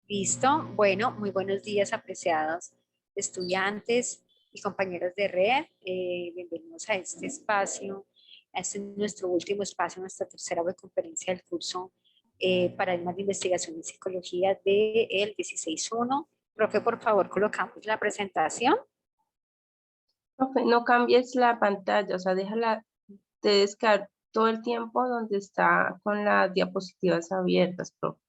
Listo. Bueno, muy buenos días, apreciados estudiantes y compañeros de red. Bienvenidos a este espacio. Este es nuestro último espacio, nuestra tercera webconferencia del curso Paradigmas de Investigación en Psicología del 16.1. Profe, por favor, colocamos la presentación. Profe, no cambies la pantalla, o sea, déjala, te debes quedar todo el tiempo donde está con las diapositivas abiertas, profe.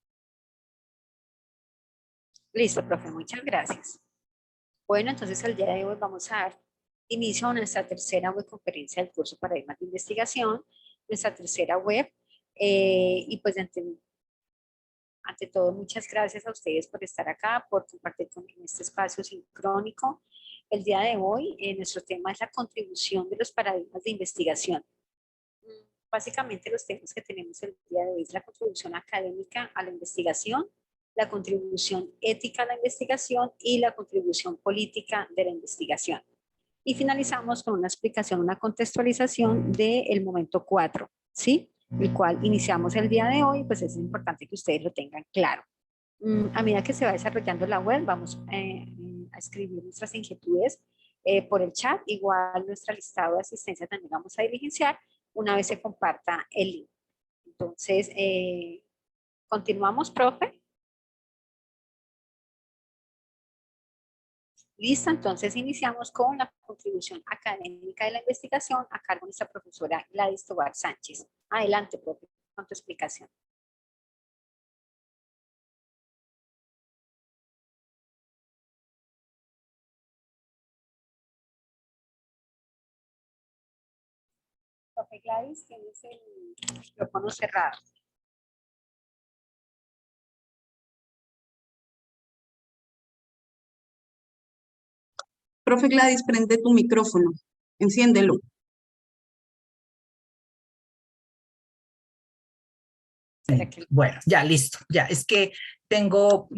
Listo, profe, muchas gracias. Bueno, entonces el día de hoy vamos a dar inicio a nuestra tercera webconferencia del curso Paradigmas de Investigación, nuestra tercera web. Y pues ante todo, muchas gracias a ustedes por estar acá, por compartir en este espacio sincrónico. El día de hoy, nuestro tema es la contribución de los paradigmas de investigación. Básicamente los temas que tenemos el día de hoy es la contribución académica a la investigación, la contribución ética a la investigación y la contribución política de la investigación. Y finalizamos con una explicación, una contextualización del momento 4, ¿sí? El cual iniciamos el día de hoy, pues es importante que ustedes lo tengan claro. A medida que se va desarrollando la web, vamos a escribir nuestras inquietudes por el chat. Igual nuestra listado de asistencia también vamos a diligenciar una vez se comparta el link. Entonces, continuamos, profe. Listo, entonces iniciamos con la contribución académica de la investigación a cargo de nuestra profesora Gladys Tobar Sánchez. Adelante, profe, con tu explicación. Profe Gladys, tienes el micrófono cerrado. Profe Gladys, prende tu micrófono, enciéndelo. Bueno, ya listo, ya es que tengo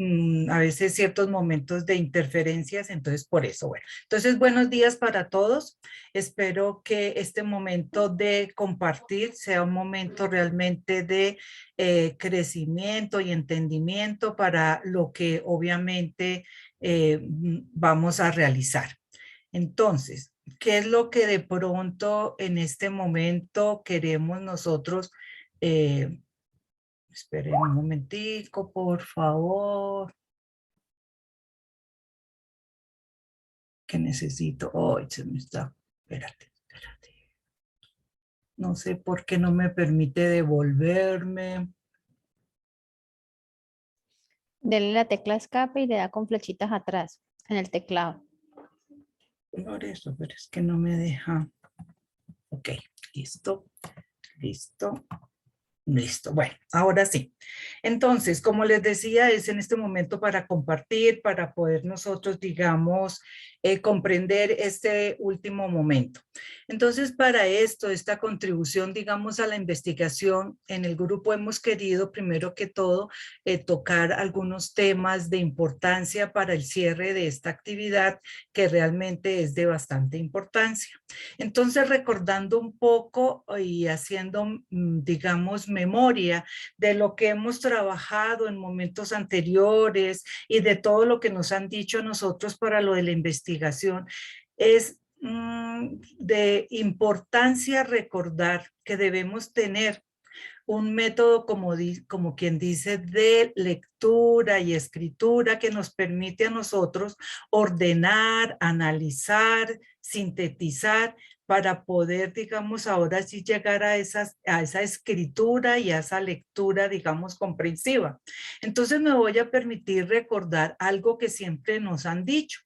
a veces ciertos momentos de interferencias, entonces por eso, bueno. Entonces, buenos días para todos. Espero que este momento de compartir sea un momento realmente de crecimiento y entendimiento para lo que obviamente vamos a realizar. Entonces, ¿qué es lo que de pronto en este momento queremos nosotros esperen un momentico, por favor. ¿Qué necesito? Oh, se me está... Espérate. No sé por qué no me permite devolverme. Dele la tecla escape y le da con flechitas atrás en el teclado. Por eso, pero es que no me deja. Ok, listo. Listo. Listo, bueno, ahora sí. Entonces, como les decía, es en este momento para compartir, para poder nosotros, digamos, comprender este último momento. Entonces, para esto, esta contribución, digamos, a la investigación, en el grupo hemos querido, primero que todo, tocar algunos temas de importancia para el cierre de esta actividad, que realmente es de bastante importancia. Entonces, recordando un poco y haciendo, digamos, memoria de lo que hemos trabajado en momentos anteriores y de todo lo que nos han dicho a nosotros para lo de la investigación, es de importancia recordar que debemos tener un método, como quien dice, de lectura y escritura que nos permite a nosotros ordenar, analizar, sintetizar, para poder, digamos, ahora sí llegar a esa escritura y a esa lectura, digamos, comprensiva. Entonces me voy a permitir recordar algo que siempre nos han dicho,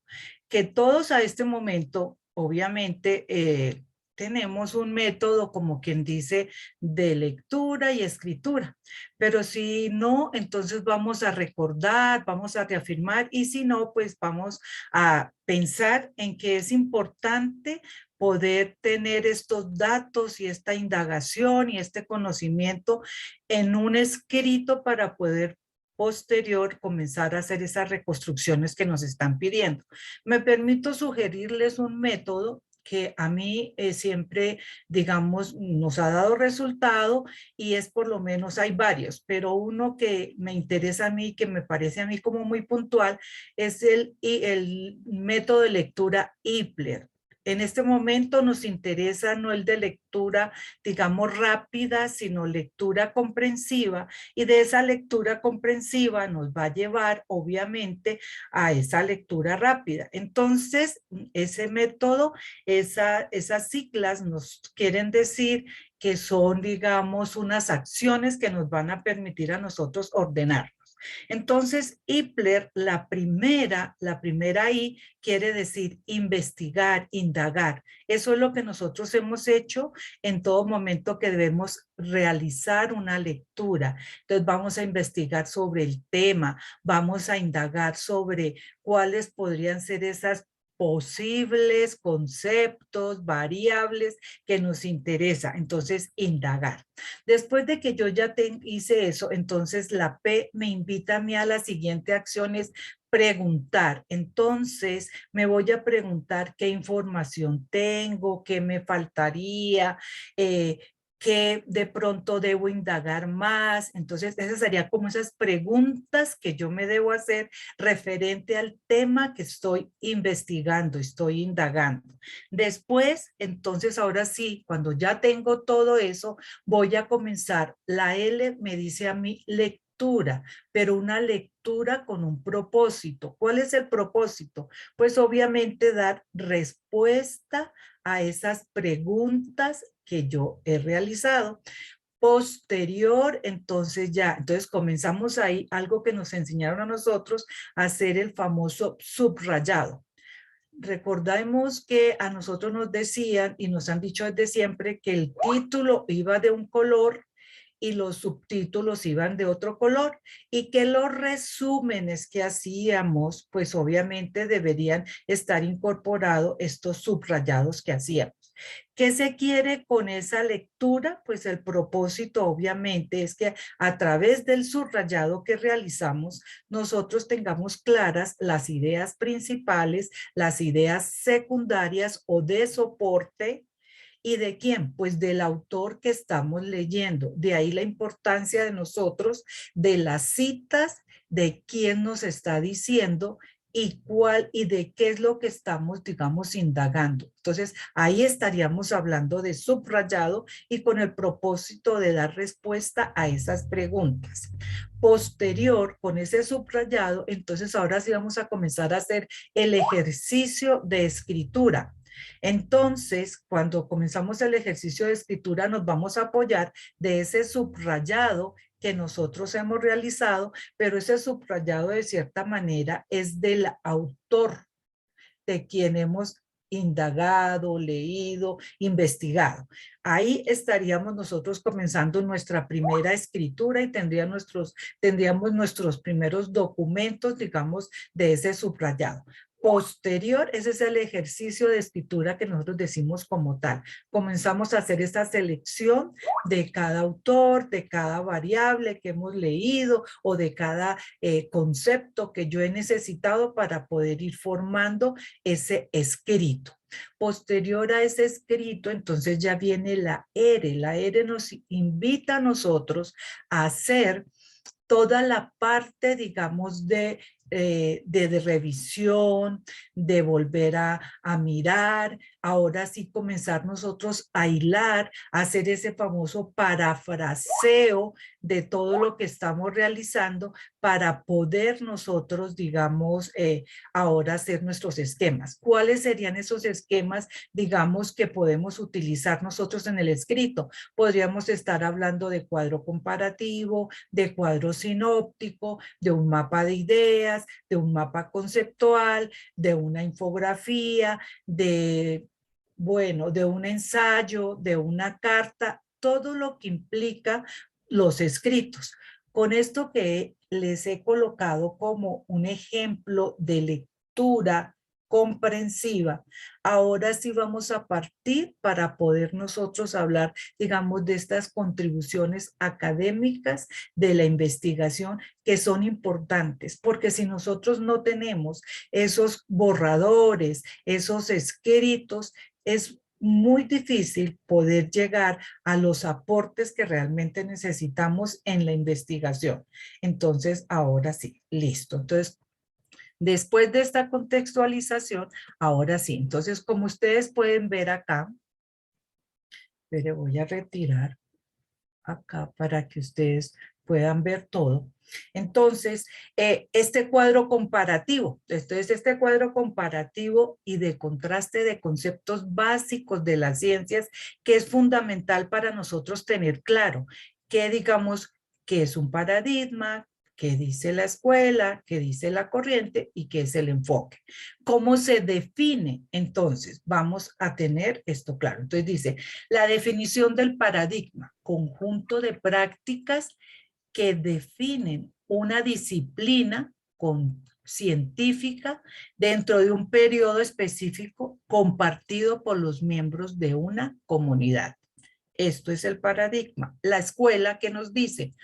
que todos a este momento, obviamente, tenemos un método, como quien dice, de lectura y escritura, pero si no, entonces vamos a recordar, vamos a reafirmar, y si no, pues vamos a pensar en que es importante poder tener estos datos y esta indagación y este conocimiento en un escrito para poder posterior comenzar a hacer esas reconstrucciones que nos están pidiendo. Me permito sugerirles un método que a mí siempre, digamos, nos ha dado resultado y es por lo menos, hay varios, pero uno que me interesa a mí, que me parece a mí como muy puntual, es el método de lectura IPLER. En este momento nos interesa no el de lectura, digamos, rápida, sino lectura comprensiva, y de esa lectura comprensiva nos va a llevar, obviamente, a esa lectura rápida. Entonces, ese método, esas siglas nos quieren decir que son, digamos, unas acciones que nos van a permitir a nosotros ordenar. Entonces, IPLER, la primera I quiere decir investigar, indagar. Eso es lo que nosotros hemos hecho en todo momento que debemos realizar una lectura. Entonces, vamos a investigar sobre el tema, vamos a indagar sobre cuáles podrían ser esas posibles conceptos, variables que nos interesa. Entonces, indagar. Después de que yo ya hice eso, entonces la P me invita a mí a la siguiente acción, es preguntar. Entonces me voy a preguntar qué información tengo, qué me faltaría, que de pronto debo indagar más. Entonces, esas serían como esas preguntas que yo me debo hacer referente al tema que estoy investigando, estoy indagando. Después, entonces, ahora sí, cuando ya tengo todo eso, voy a comenzar. La L me dice a mí lectura, pero una lectura con un propósito. ¿Cuál es el propósito? Pues obviamente dar respuesta a esas preguntas que yo he realizado. Posterior, entonces comenzamos ahí algo que nos enseñaron a nosotros, a hacer el famoso subrayado. Recordemos que a nosotros nos decían y nos han dicho desde siempre que el título iba de un color y los subtítulos iban de otro color, y que los resúmenes que hacíamos, pues obviamente deberían estar incorporados estos subrayados que hacíamos. ¿Qué se quiere con esa lectura? Pues el propósito obviamente es que a través del subrayado que realizamos, nosotros tengamos claras las ideas principales, las ideas secundarias o de soporte. ¿Y de quién? Pues del autor que estamos leyendo. De ahí la importancia de nosotros, de las citas, de quién nos está diciendo y cuál y de qué es lo que estamos, digamos, indagando. Entonces, ahí estaríamos hablando de subrayado y con el propósito de dar respuesta a esas preguntas. Posterior, con ese subrayado, entonces ahora sí vamos a comenzar a hacer el ejercicio de escritura. Entonces, cuando comenzamos el ejercicio de escritura, nos vamos a apoyar de ese subrayado que nosotros hemos realizado, pero ese subrayado de cierta manera es del autor de quien hemos indagado, leído, investigado. Ahí estaríamos nosotros comenzando nuestra primera escritura y tendríamos nuestros primeros documentos, digamos, de ese subrayado. Posterior, ese es el ejercicio de escritura que nosotros decimos como tal. Comenzamos a hacer esta selección de cada autor, de cada variable que hemos leído o de cada concepto que yo he necesitado para poder ir formando ese escrito. Posterior a ese escrito, entonces ya viene la R. La R nos invita a nosotros a hacer toda la parte, digamos, de revisión, de volver a mirar, ahora sí comenzar nosotros a hilar, a hacer ese famoso parafraseo de todo lo que estamos realizando para poder nosotros, digamos, ahora hacer nuestros esquemas. ¿Cuáles serían esos esquemas, digamos, que podemos utilizar nosotros en el escrito? Podríamos estar hablando de cuadro comparativo, de cuadro sinóptico, de un mapa de ideas, de un mapa conceptual, de una infografía, de un ensayo, de una carta, todo lo que implica los escritos. Con esto que les he colocado como un ejemplo de lectura comprensiva, ahora sí vamos a partir para poder nosotros hablar, digamos, de estas contribuciones académicas de la investigación que son importantes, porque si nosotros no tenemos esos borradores, esos escritos, es muy difícil poder llegar a los aportes que realmente necesitamos en la investigación. Entonces, ahora sí, listo. Entonces, después de esta contextualización, ahora sí. Entonces, como ustedes pueden ver acá, pero voy a retirar acá para que ustedes puedan ver todo. Entonces, este cuadro comparativo, entonces este cuadro comparativo y de contraste de conceptos básicos de las ciencias, que es fundamental para nosotros tener claro que digamos que es un paradigma, qué dice la escuela, qué dice la corriente y qué es el enfoque. ¿Cómo se define? Entonces, vamos a tener esto claro. Entonces dice, la definición del paradigma, conjunto de prácticas que definen una disciplina científica dentro de un periodo específico compartido por los miembros de una comunidad. Esto es el paradigma. La escuela que nos dice,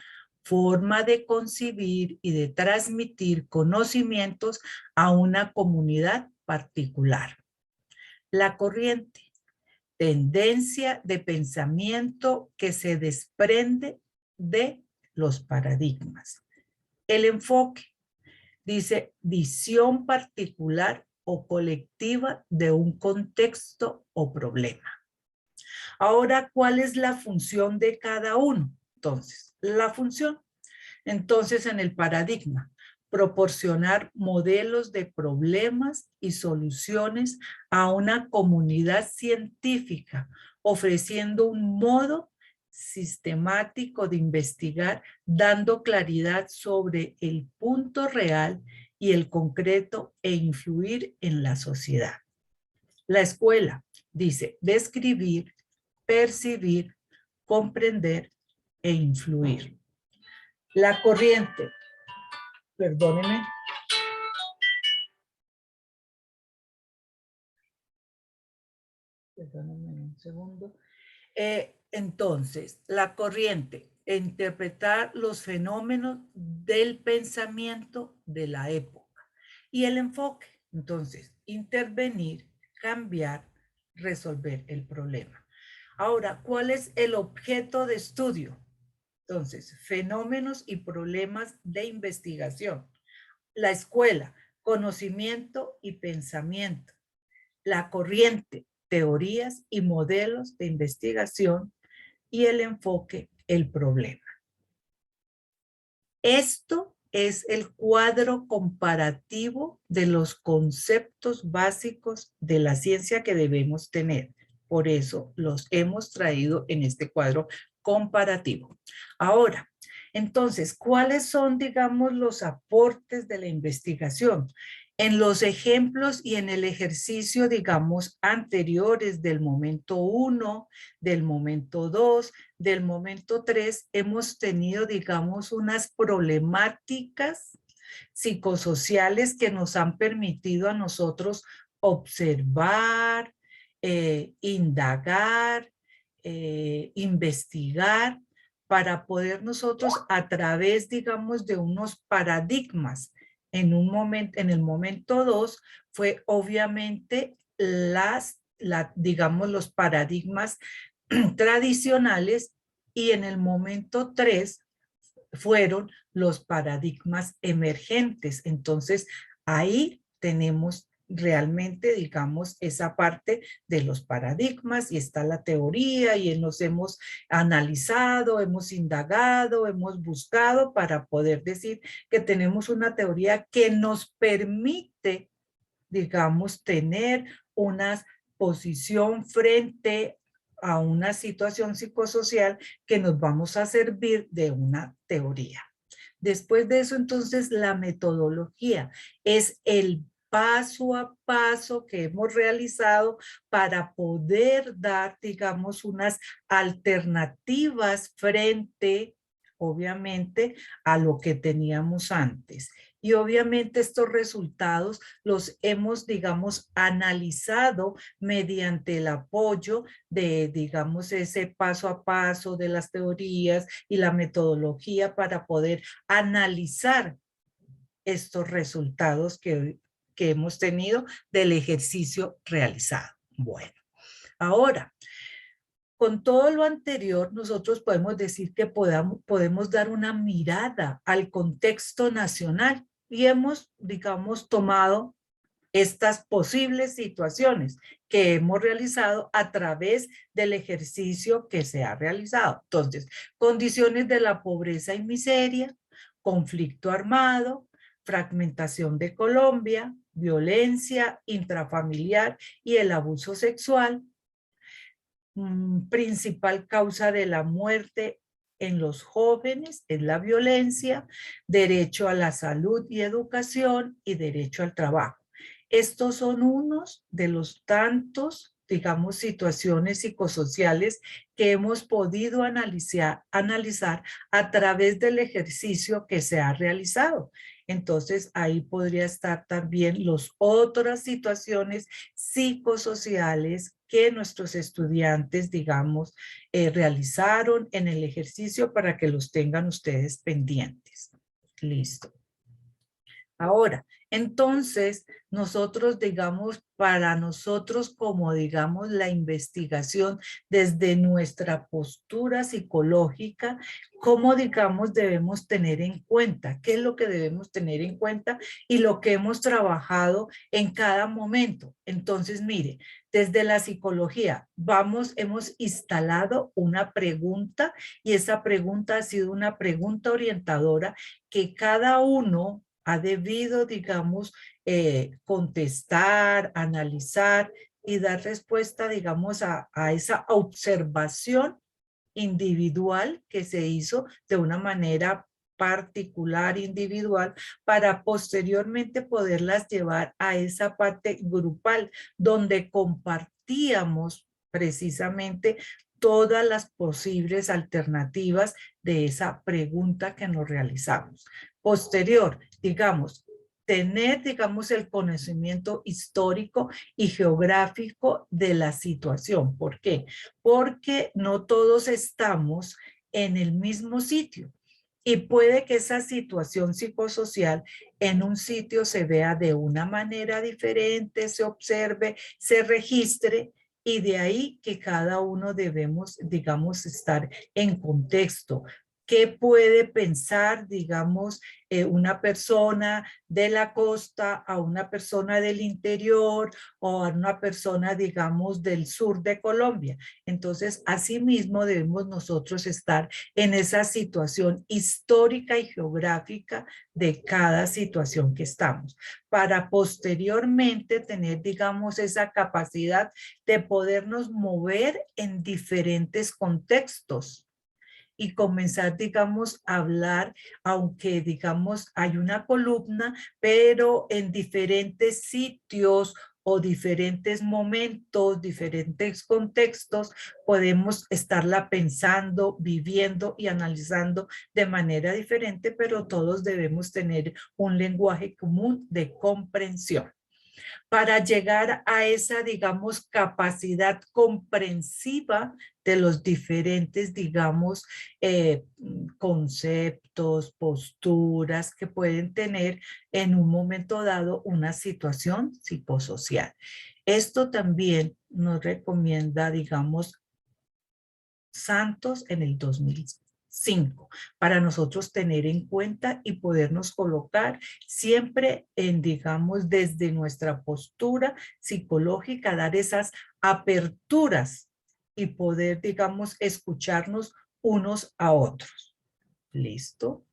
forma de concebir y de transmitir conocimientos a una comunidad particular. La corriente, tendencia de pensamiento que se desprende de los paradigmas. El enfoque, dice, visión particular o colectiva de un contexto o problema. Ahora, ¿cuál es la función de cada uno? Entonces, la función. Entonces, en el paradigma, proporcionar modelos de problemas y soluciones a una comunidad científica, ofreciendo un modo sistemático de investigar, dando claridad sobre el punto real y el concreto e influir en la sociedad. La escuela dice describir, percibir, comprender e influir. La corriente, perdónenme. Perdónenme un segundo. Entonces, la corriente, interpretar los fenómenos del pensamiento de la época. Y el enfoque, entonces, intervenir, cambiar, resolver el problema. Ahora, ¿cuál es el objeto de estudio? Entonces, fenómenos y problemas de investigación. La escuela, conocimiento y pensamiento. La corriente, teorías y modelos de investigación. Y el enfoque, el problema. Esto es el cuadro comparativo de los conceptos básicos de la ciencia que debemos tener. Por eso los hemos traído en este cuadro comparativo. Ahora, entonces, ¿cuáles son, digamos, los aportes de la investigación? En los ejemplos y en el ejercicio, digamos, anteriores del momento 1, del momento 2, del momento 3, hemos tenido, digamos, unas problemáticas psicosociales que nos han permitido a nosotros observar, indagar, investigar, para poder nosotros a través, digamos, de unos paradigmas. En el momento 2 fue obviamente digamos, los paradigmas tradicionales, y en el momento 3 fueron los paradigmas emergentes. Entonces, ahí tenemos realmente, digamos, esa parte de los paradigmas, y está la teoría, y nos hemos analizado, hemos indagado, hemos buscado para poder decir que tenemos una teoría que nos permite, digamos, tener una posición frente a una situación psicosocial que nos vamos a servir de una teoría. Después de eso, entonces, la metodología es el paso a paso que hemos realizado para poder dar, digamos, unas alternativas frente, obviamente, a lo que teníamos antes. Y obviamente estos resultados los hemos, digamos, analizado mediante el apoyo de, digamos, ese paso a paso de las teorías y la metodología para poder analizar estos resultados que hemos tenido del ejercicio realizado. Bueno, Ahora, con todo lo anterior, nosotros podemos decir que podemos dar una mirada al contexto nacional y hemos, digamos, tomado estas posibles situaciones que hemos realizado a través del ejercicio que se ha realizado. Entonces, condiciones de la pobreza y miseria, conflicto armado, fragmentación de Colombia, violencia intrafamiliar y el abuso sexual, principal causa de la muerte en los jóvenes es la violencia, derecho a la salud y educación y derecho al trabajo. Estos son unos de los tantos, digamos, situaciones psicosociales que hemos podido analizar a través del ejercicio que se ha realizado. Entonces, ahí podría estar también las otras situaciones psicosociales que nuestros estudiantes, digamos, realizaron en el ejercicio para que los tengan ustedes pendientes. Listo. Ahora, entonces, nosotros, digamos, para nosotros como, digamos, la investigación desde nuestra postura psicológica, ¿cómo, digamos, debemos tener en cuenta? ¿Qué es lo que debemos tener en cuenta? Y lo que hemos trabajado en cada momento. Entonces, mire, desde la psicología, hemos instalado una pregunta y esa pregunta ha sido una pregunta orientadora que cada uno ha debido, digamos, contestar, analizar y dar respuesta, digamos, a esa observación individual que se hizo de una manera particular, individual, para posteriormente poderlas llevar a esa parte grupal, donde compartíamos precisamente todas las posibles alternativas de esa pregunta que nos realizamos. Posterior, digamos, tener, digamos, el conocimiento histórico y geográfico de la situación. ¿Por qué? Porque no todos estamos en el mismo sitio. Y puede que esa situación psicosocial en un sitio se vea de una manera diferente, se observe, se registre, y de ahí que cada uno debemos, digamos, estar en contexto. ¿Qué puede pensar, digamos, una persona de la costa a una persona del interior o a una persona, digamos, del sur de Colombia? Entonces, asimismo, debemos nosotros estar en esa situación histórica y geográfica de cada situación que estamos, para posteriormente tener, digamos, esa capacidad de podernos mover en diferentes contextos y comenzar, digamos, a hablar, aunque, digamos, hay una columna, pero en diferentes sitios o diferentes momentos, diferentes contextos, podemos estarla pensando, viviendo y analizando de manera diferente, pero todos debemos tener un lenguaje común de comprensión. Para llegar a esa, digamos, capacidad comprensiva de los diferentes, digamos, conceptos, posturas que pueden tener en un momento dado una situación psicosocial. Esto también nos recomienda, digamos, Santos en el 2005, para nosotros tener en cuenta y podernos colocar siempre en, digamos, desde nuestra postura psicológica, dar esas aperturas y poder, digamos, escucharnos unos a otros. ¿Listo?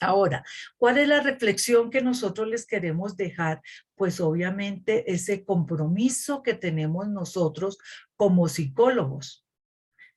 Ahora, ¿cuál es la reflexión que nosotros les queremos dejar? Pues obviamente ese compromiso que tenemos nosotros como psicólogos,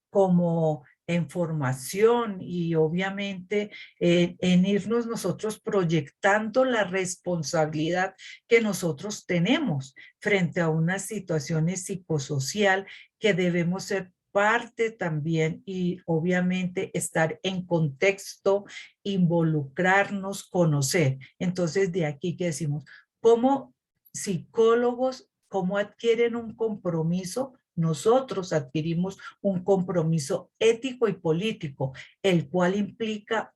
como en formación y obviamente en irnos nosotros proyectando la responsabilidad que nosotros tenemos frente a unas situaciones psicosocial que debemos ser parte también y obviamente estar en contexto, involucrarnos, conocer. Entonces de aquí que decimos, como psicólogos, ¿cómo adquieren un compromiso? Nosotros adquirimos un compromiso ético y político, el cual implica,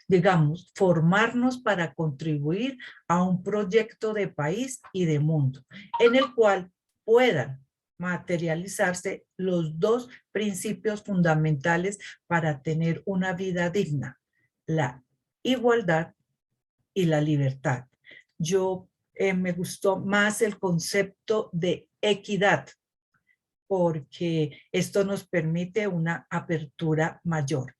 digamos, formarnos para contribuir a un proyecto de país y de mundo, en el cual puedan materializarse los dos principios fundamentales para tener una vida digna: la igualdad y la libertad. Yo me gustó más el concepto de equidad, porque esto nos permite una apertura mayor.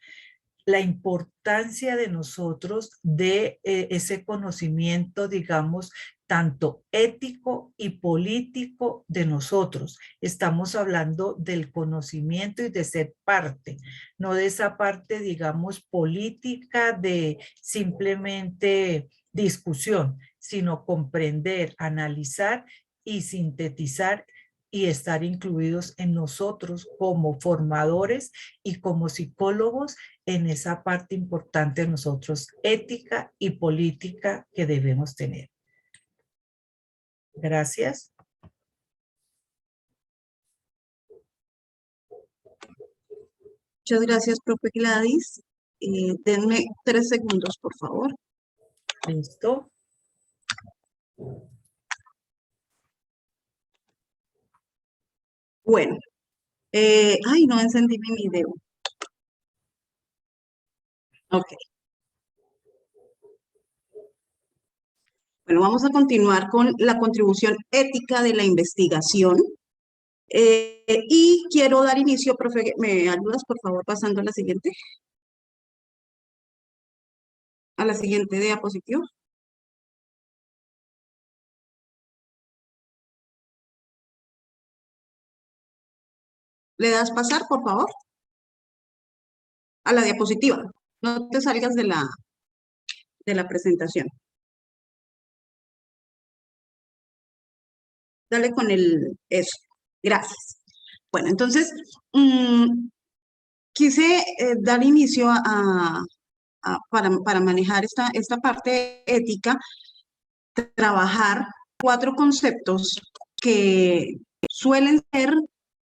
La importancia de nosotros de ese conocimiento, digamos, tanto ético y político de nosotros. Estamos hablando del conocimiento y de ser parte, no de esa parte, digamos, política de simplemente discusión, sino comprender, analizar y sintetizar y estar incluidos en nosotros como formadores y como psicólogos en esa parte importante de nosotros, ética y política, que debemos tener. Gracias. Muchas gracias, profe Gladys. Denme 3 segundos, por favor. ¿Listo? Bueno, ay, no encendí mi video. Ok. Bueno, vamos a continuar con la contribución ética de la investigación. Y quiero dar inicio, profe, ¿me ayudas por favor pasando a la siguiente? A la siguiente diapositiva. ¿Le das pasar, por favor? A la diapositiva. No te salgas de la presentación. Dale con eso. Gracias. Bueno, entonces, quise dar inicio para manejar esta parte ética, trabajar 4 conceptos que suelen ser,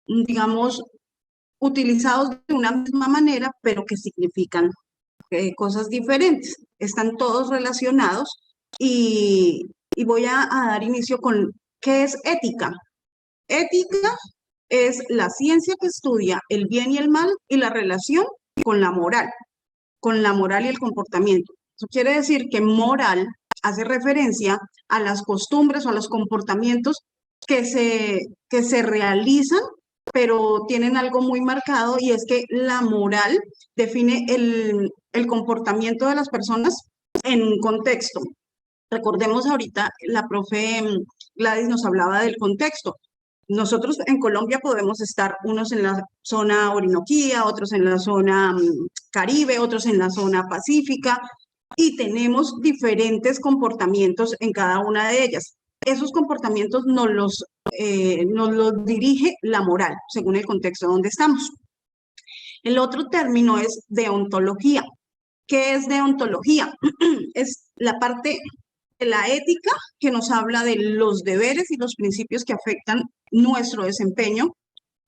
digamos, utilizados de una misma manera, pero que significan cosas diferentes. Están todos relacionados y voy a dar inicio con ¿qué es ética? Ética es la ciencia que estudia el bien y el mal y la relación con la moral y el comportamiento. Eso quiere decir que moral hace referencia a las costumbres o a los comportamientos que se realizan, pero tienen algo muy marcado, y es que la moral define el comportamiento de las personas en un contexto. Recordemos ahorita, la profe Gladys nos hablaba del contexto. Nosotros en Colombia podemos estar unos en la zona Orinoquía, otros en la zona Caribe, otros en la zona Pacífica, y tenemos diferentes comportamientos en cada una de ellas. Esos comportamientos nos los dirige la moral, según el contexto donde estamos. El otro término es deontología. ¿Qué es deontología? Es la parte de la ética que nos habla de los deberes y los principios que afectan nuestro desempeño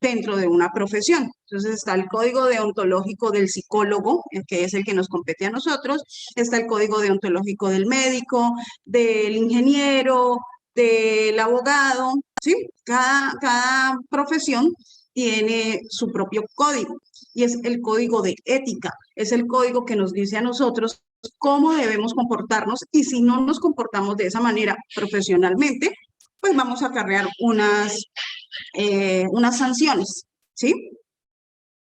dentro de una profesión. Entonces está el código deontológico del psicólogo, que es el que nos compete a nosotros, está el código deontológico del médico, del ingeniero, del abogado, ¿sí? Cada profesión tiene su propio código, y es el código de ética, es el código que nos dice a nosotros cómo debemos comportarnos, y si no nos comportamos de esa manera profesionalmente, pues vamos a acarrear unas sanciones, ¿sí?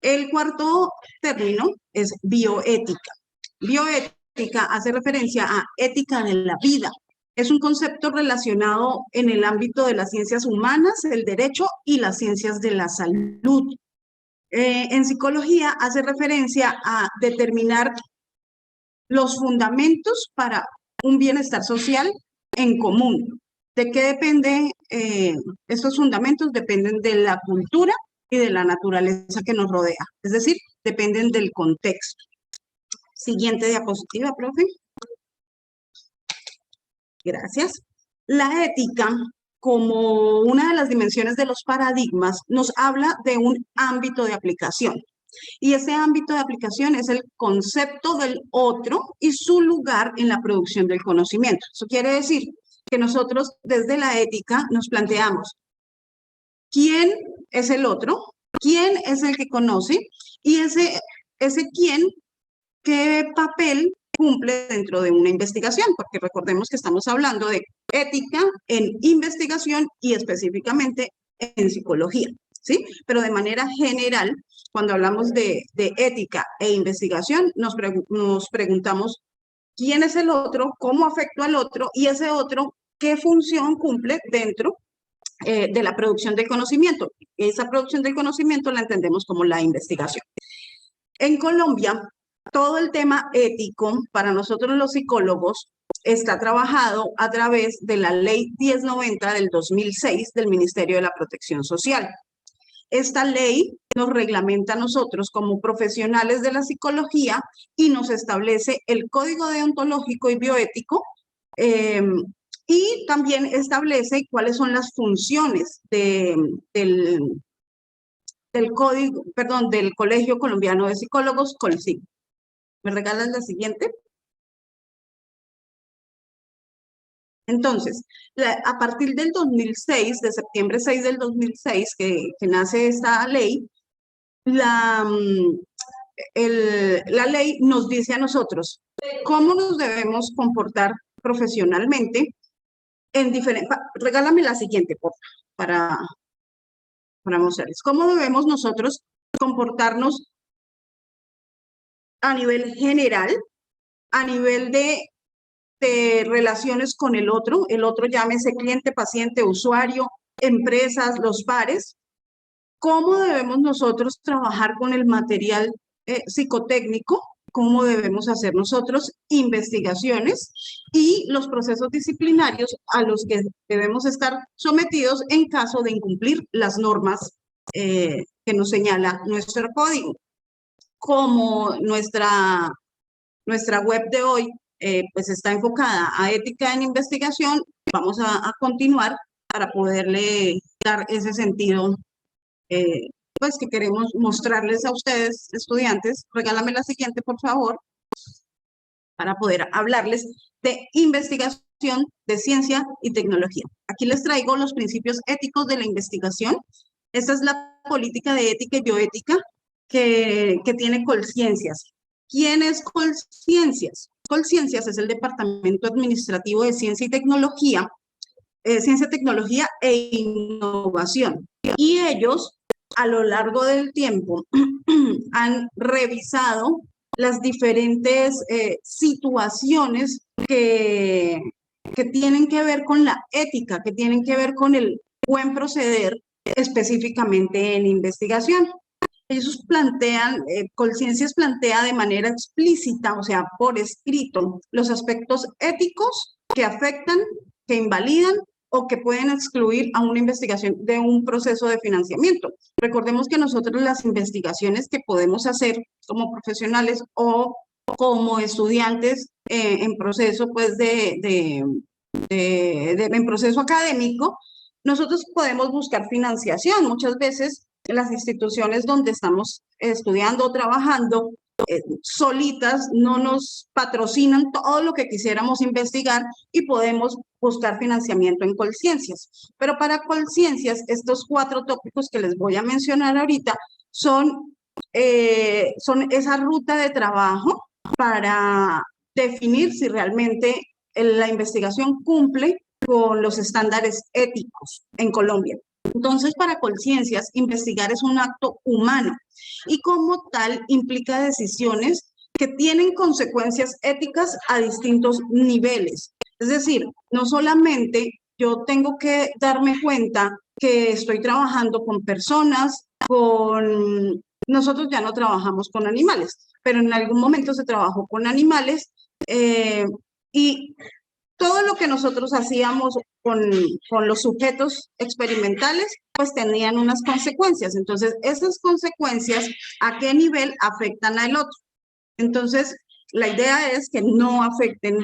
El cuarto término es bioética. Bioética hace referencia a ética de la vida. Es un concepto relacionado en el ámbito de las ciencias humanas, el derecho y las ciencias de la salud. En psicología hace referencia a determinar los fundamentos para un bienestar social en común. ¿De qué depende? Estos fundamentos dependen de la cultura y de la naturaleza que nos rodea, es decir, dependen del contexto. Siguiente diapositiva, profe. Gracias. La ética, como una de las dimensiones de los paradigmas, nos habla de un ámbito de aplicación. Y ese ámbito de aplicación es el concepto del otro y su lugar en la producción del conocimiento. Eso quiere decir que nosotros desde la ética nos planteamos quién es el otro, quién es el que conoce y ese quién, qué papel cumple dentro de una investigación, porque recordemos que estamos hablando de ética en investigación y específicamente en psicología, ¿sí? Pero de manera general, cuando hablamos de ética e investigación, nos preguntamos quién es el otro, cómo afecta al otro y ese otro, qué función cumple dentro de la producción del conocimiento. Esa producción del conocimiento la entendemos como la investigación. En Colombia, todo el tema ético para nosotros los psicólogos está trabajado a través de la Ley 1090 del 2006 del Ministerio de la Protección Social. Esta ley nos reglamenta a nosotros como profesionales de la psicología y nos establece el código deontológico y bioético y también establece cuáles son las funciones del Colegio Colombiano de Psicólogos, COLPSIC. ¿Me regalas la siguiente? Entonces, a partir del 2006, de septiembre 6 del 2006, que nace esta ley, la ley nos dice a nosotros cómo nos debemos comportar profesionalmente en diferentes... Regálame la siguiente, por favor, para mostrarles. ¿Cómo debemos nosotros comportarnos a nivel general, a nivel de relaciones con el otro llámese cliente, paciente, usuario, empresas, los pares? ¿Cómo debemos nosotros trabajar con el material psicotécnico? ¿Cómo debemos hacer nosotros investigaciones y los procesos disciplinarios a los que debemos estar sometidos en caso de incumplir las normas que nos señala nuestro código? Como nuestra web de hoy pues está enfocada a ética en investigación, vamos a continuar para poderle dar ese sentido pues que queremos mostrarles a ustedes, estudiantes. Regálame la siguiente, por favor, para poder hablarles de investigación, de ciencia y tecnología. Aquí les traigo los principios éticos de la investigación. Esta es la política de ética y bioética que tiene Colciencias. ¿Quién es Colciencias? Colciencias es el Departamento Administrativo de Ciencia y Tecnología, Ciencia, Tecnología e Innovación. Y ellos, a lo largo del tiempo, han revisado las diferentes situaciones que tienen que ver con la ética, que tienen que ver con el buen proceder, específicamente en investigación. Ellos plantean, Colciencias plantea de manera explícita, o sea, por escrito, los aspectos éticos que afectan, que invalidan o que pueden excluir a una investigación de un proceso de financiamiento. Recordemos que nosotros las investigaciones que podemos hacer como profesionales o como estudiantes en proceso, pues, en proceso académico, nosotros podemos buscar financiación. Muchas veces las instituciones donde estamos estudiando o trabajando solitas no nos patrocinan todo lo que quisiéramos investigar y podemos buscar financiamiento en Colciencias. Pero para Colciencias, estos 4 tópicos que les voy a mencionar ahorita son esa ruta de trabajo para definir si realmente la investigación cumple con los estándares éticos en Colombia. Entonces, para Colciencias, investigar es un acto humano y como tal implica decisiones que tienen consecuencias éticas a distintos niveles. Es decir, no solamente yo tengo que darme cuenta que estoy trabajando con personas, nosotros ya no trabajamos con animales, pero en algún momento se trabajó con animales y todo lo que nosotros hacíamos con los sujetos experimentales, pues tenían unas consecuencias. Entonces, esas consecuencias, ¿a qué nivel afectan al otro? Entonces, la idea es que no afecten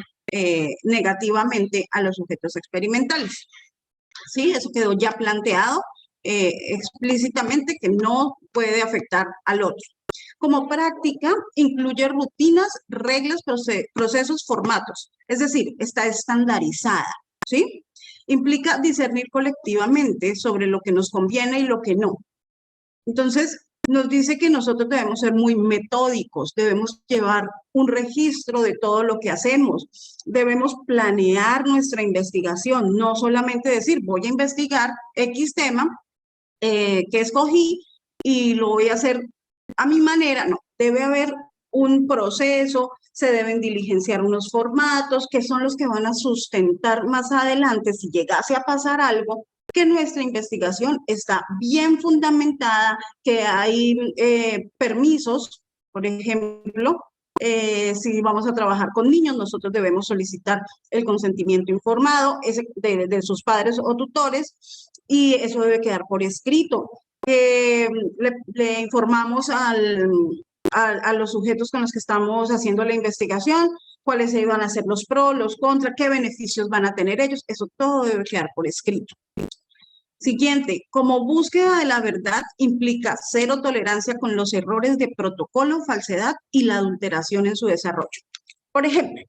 negativamente a los sujetos experimentales. ¿Sí? Eso quedó ya planteado explícitamente que no puede afectar al otro. Como práctica, incluye rutinas, reglas, procesos, formatos. Es decir, está estandarizada, ¿sí? implica discernir colectivamente sobre lo que nos conviene y lo que no. Entonces, nos dice que nosotros debemos ser muy metódicos, debemos llevar un registro de todo lo que hacemos, debemos planear nuestra investigación, no solamente decir, voy a investigar X tema que escogí y lo voy a hacer a mi manera. No, debe haber un proceso, se deben diligenciar unos formatos que son los que van a sustentar más adelante, si llegase a pasar algo, que nuestra investigación está bien fundamentada, que hay permisos, por ejemplo, si vamos a trabajar con niños, nosotros debemos solicitar el consentimiento informado de sus padres o tutores, y eso debe quedar por escrito. Le informamos a los sujetos con los que estamos haciendo la investigación, cuáles iban a ser los pros, los contras, qué beneficios van a tener ellos, eso todo debe quedar por escrito. Siguiente, como búsqueda de la verdad implica cero tolerancia con los errores de protocolo, falsedad y la adulteración en su desarrollo. Por ejemplo,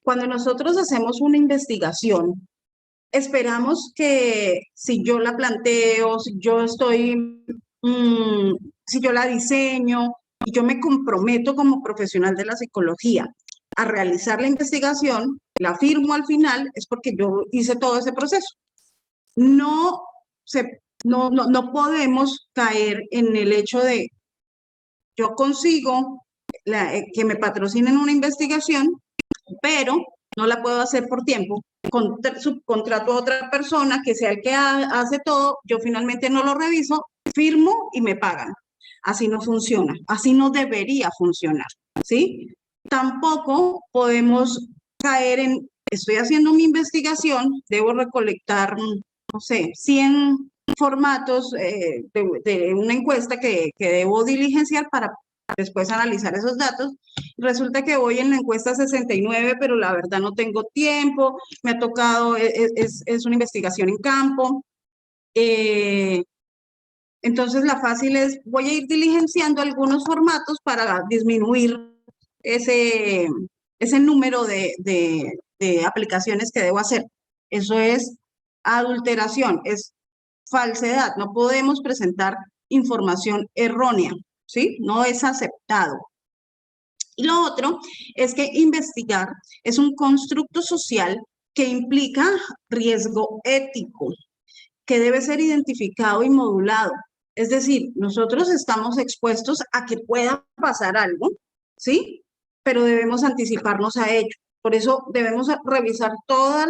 cuando nosotros hacemos una investigación, esperamos que si yo la planteo, si yo la diseño y yo me comprometo como profesional de la psicología a realizar la investigación, la firmo al final, es porque yo hice todo ese proceso. No podemos caer en el hecho de yo consigo que me patrocinen una investigación, pero no la puedo hacer por tiempo. Subcontrato a otra persona que sea el que hace todo, yo finalmente no lo reviso, firmo y me pagan. Así no funciona, así no debería funcionar, ¿sí? Tampoco podemos caer en, estoy haciendo mi investigación, debo recolectar, no sé, 100 formatos de una encuesta que debo diligenciar para después analizar esos datos. Resulta que voy en la encuesta 69, pero la verdad no tengo tiempo, me ha tocado, es una investigación en campo. Entonces la fácil es, voy a ir diligenciando algunos formatos para disminuir ese número de aplicaciones que debo hacer. Eso es adulteración, es falsedad, no podemos presentar información errónea, ¿sí? No es aceptado. Y lo otro es que investigar es un constructo social que implica riesgo ético, que debe ser identificado y modulado. Es decir, nosotros estamos expuestos a que pueda pasar algo, ¿sí? Pero debemos anticiparnos a ello. Por eso debemos revisar todas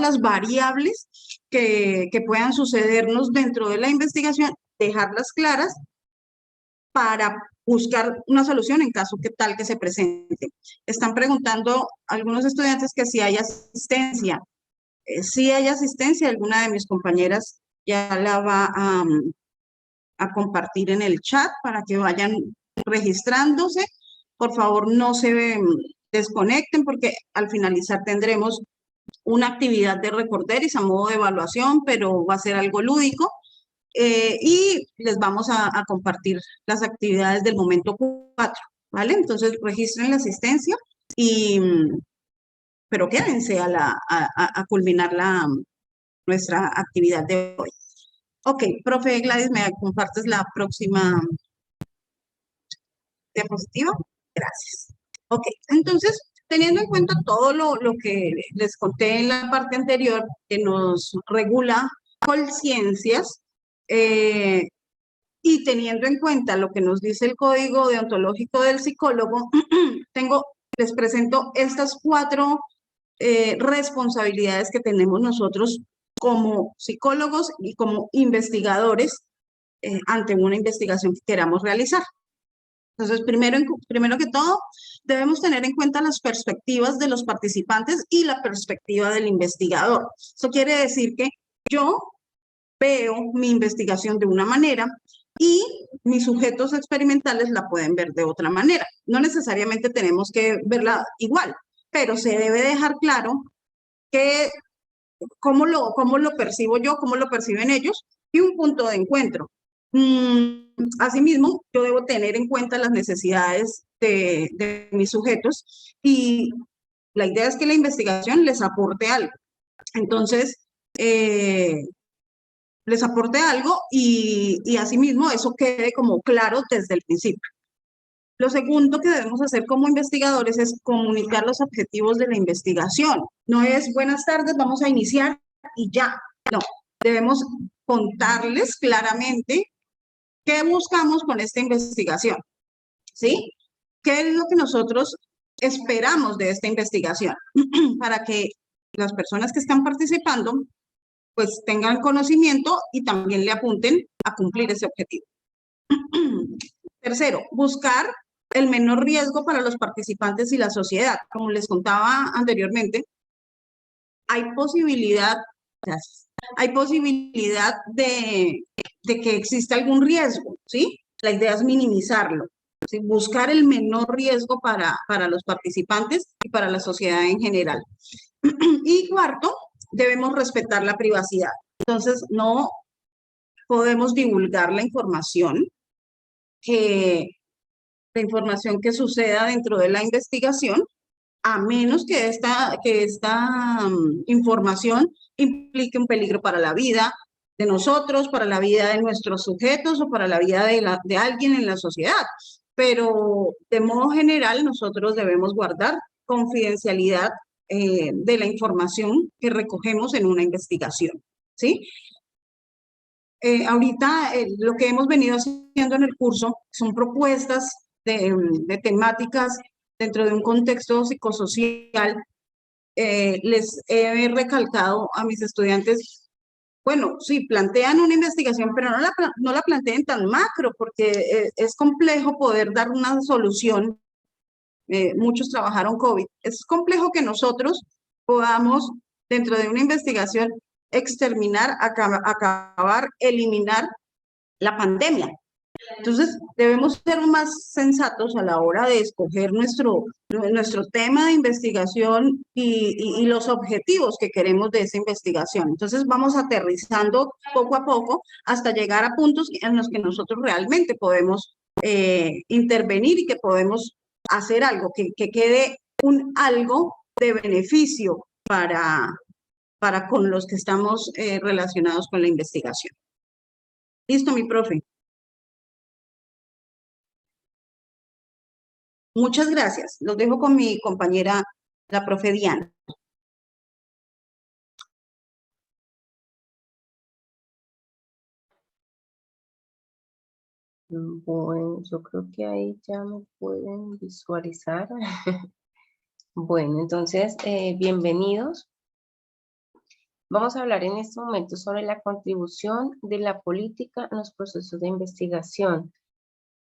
las variables que puedan sucedernos dentro de la investigación, dejarlas claras para buscar una solución en caso que tal que se presente. Están preguntando algunos estudiantes que si hay asistencia. Si hay asistencia, alguna de mis compañeras ya la va a compartir en el chat para que vayan registrándose. Por favor, no se desconecten porque al finalizar tendremos una actividad de recorderis a modo de evaluación, pero va a ser algo lúdico. Y les vamos a compartir las actividades del momento 4, ¿vale? Entonces, registren la asistencia pero quédense a culminar nuestra actividad de hoy. Ok, profe Gladys, ¿me compartes la próxima diapositiva? Gracias. Ok, entonces, teniendo en cuenta todo lo que les conté en la parte anterior, que nos regula Colciencias, y teniendo en cuenta lo que nos dice el Código Deontológico del Psicólogo, les presento estas 4 responsabilidades que tenemos nosotros como psicólogos y como investigadores ante una investigación que queramos realizar. Entonces, primero que todo, debemos tener en cuenta las perspectivas de los participantes y la perspectiva del investigador. Eso quiere decir que yo veo mi investigación de una manera y mis sujetos experimentales la pueden ver de otra manera. No necesariamente tenemos que verla igual, pero se debe dejar claro que cómo lo percibo yo, cómo lo perciben ellos y un punto de encuentro. Asimismo, yo debo tener en cuenta las necesidades de mis sujetos y la idea es que la investigación les aporte algo. Entonces, les aporte algo y asimismo eso quede como claro desde el principio. Lo segundo que debemos hacer como investigadores es comunicar los objetivos de la investigación. No es buenas tardes, vamos a iniciar y ya. No, debemos contarles claramente qué buscamos con esta investigación, ¿sí? ¿Qué es lo que nosotros esperamos de esta investigación? Para que las personas que están participando pues tengan conocimiento y también le apunten a cumplir ese objetivo. Tercero, buscar el menor riesgo para los participantes y la sociedad. Como les contaba anteriormente, hay posibilidad de que exista algún riesgo, ¿sí? La idea es minimizarlo, ¿sí? Buscar el menor riesgo para los participantes y para la sociedad en general. Y cuarto, debemos respetar la privacidad. Entonces, no podemos divulgar la información que suceda dentro de la investigación, a menos que esta información implique un peligro para la vida de nosotros, para la vida de nuestros sujetos o para la vida de alguien en la sociedad. Pero de modo general nosotros debemos guardar confidencialidad de la información que recogemos en una investigación, ¿sí? Ahorita lo que hemos venido haciendo en el curso son propuestas de temáticas dentro de un contexto psicosocial. Les he recalcado a mis estudiantes, bueno, sí, plantean una investigación, pero no la planteen tan macro, porque es complejo poder dar una solución. Muchos trabajaron COVID. Es complejo que nosotros podamos, dentro de una investigación, exterminar, acabar, eliminar la pandemia. Entonces, debemos ser más sensatos a la hora de escoger nuestro tema de investigación y los objetivos que queremos de esa investigación. Entonces, vamos aterrizando poco a poco hasta llegar a puntos en los que nosotros realmente podemos intervenir y que podemos hacer algo, que quede algo de beneficio para con los que estamos relacionados con la investigación. Listo, mi profe. Muchas gracias. Los dejo con mi compañera, la profe Diana. Bueno, yo creo que ahí ya me pueden visualizar. Bueno, entonces, bienvenidos. Vamos a hablar en este momento sobre la contribución de la política en los procesos de investigación.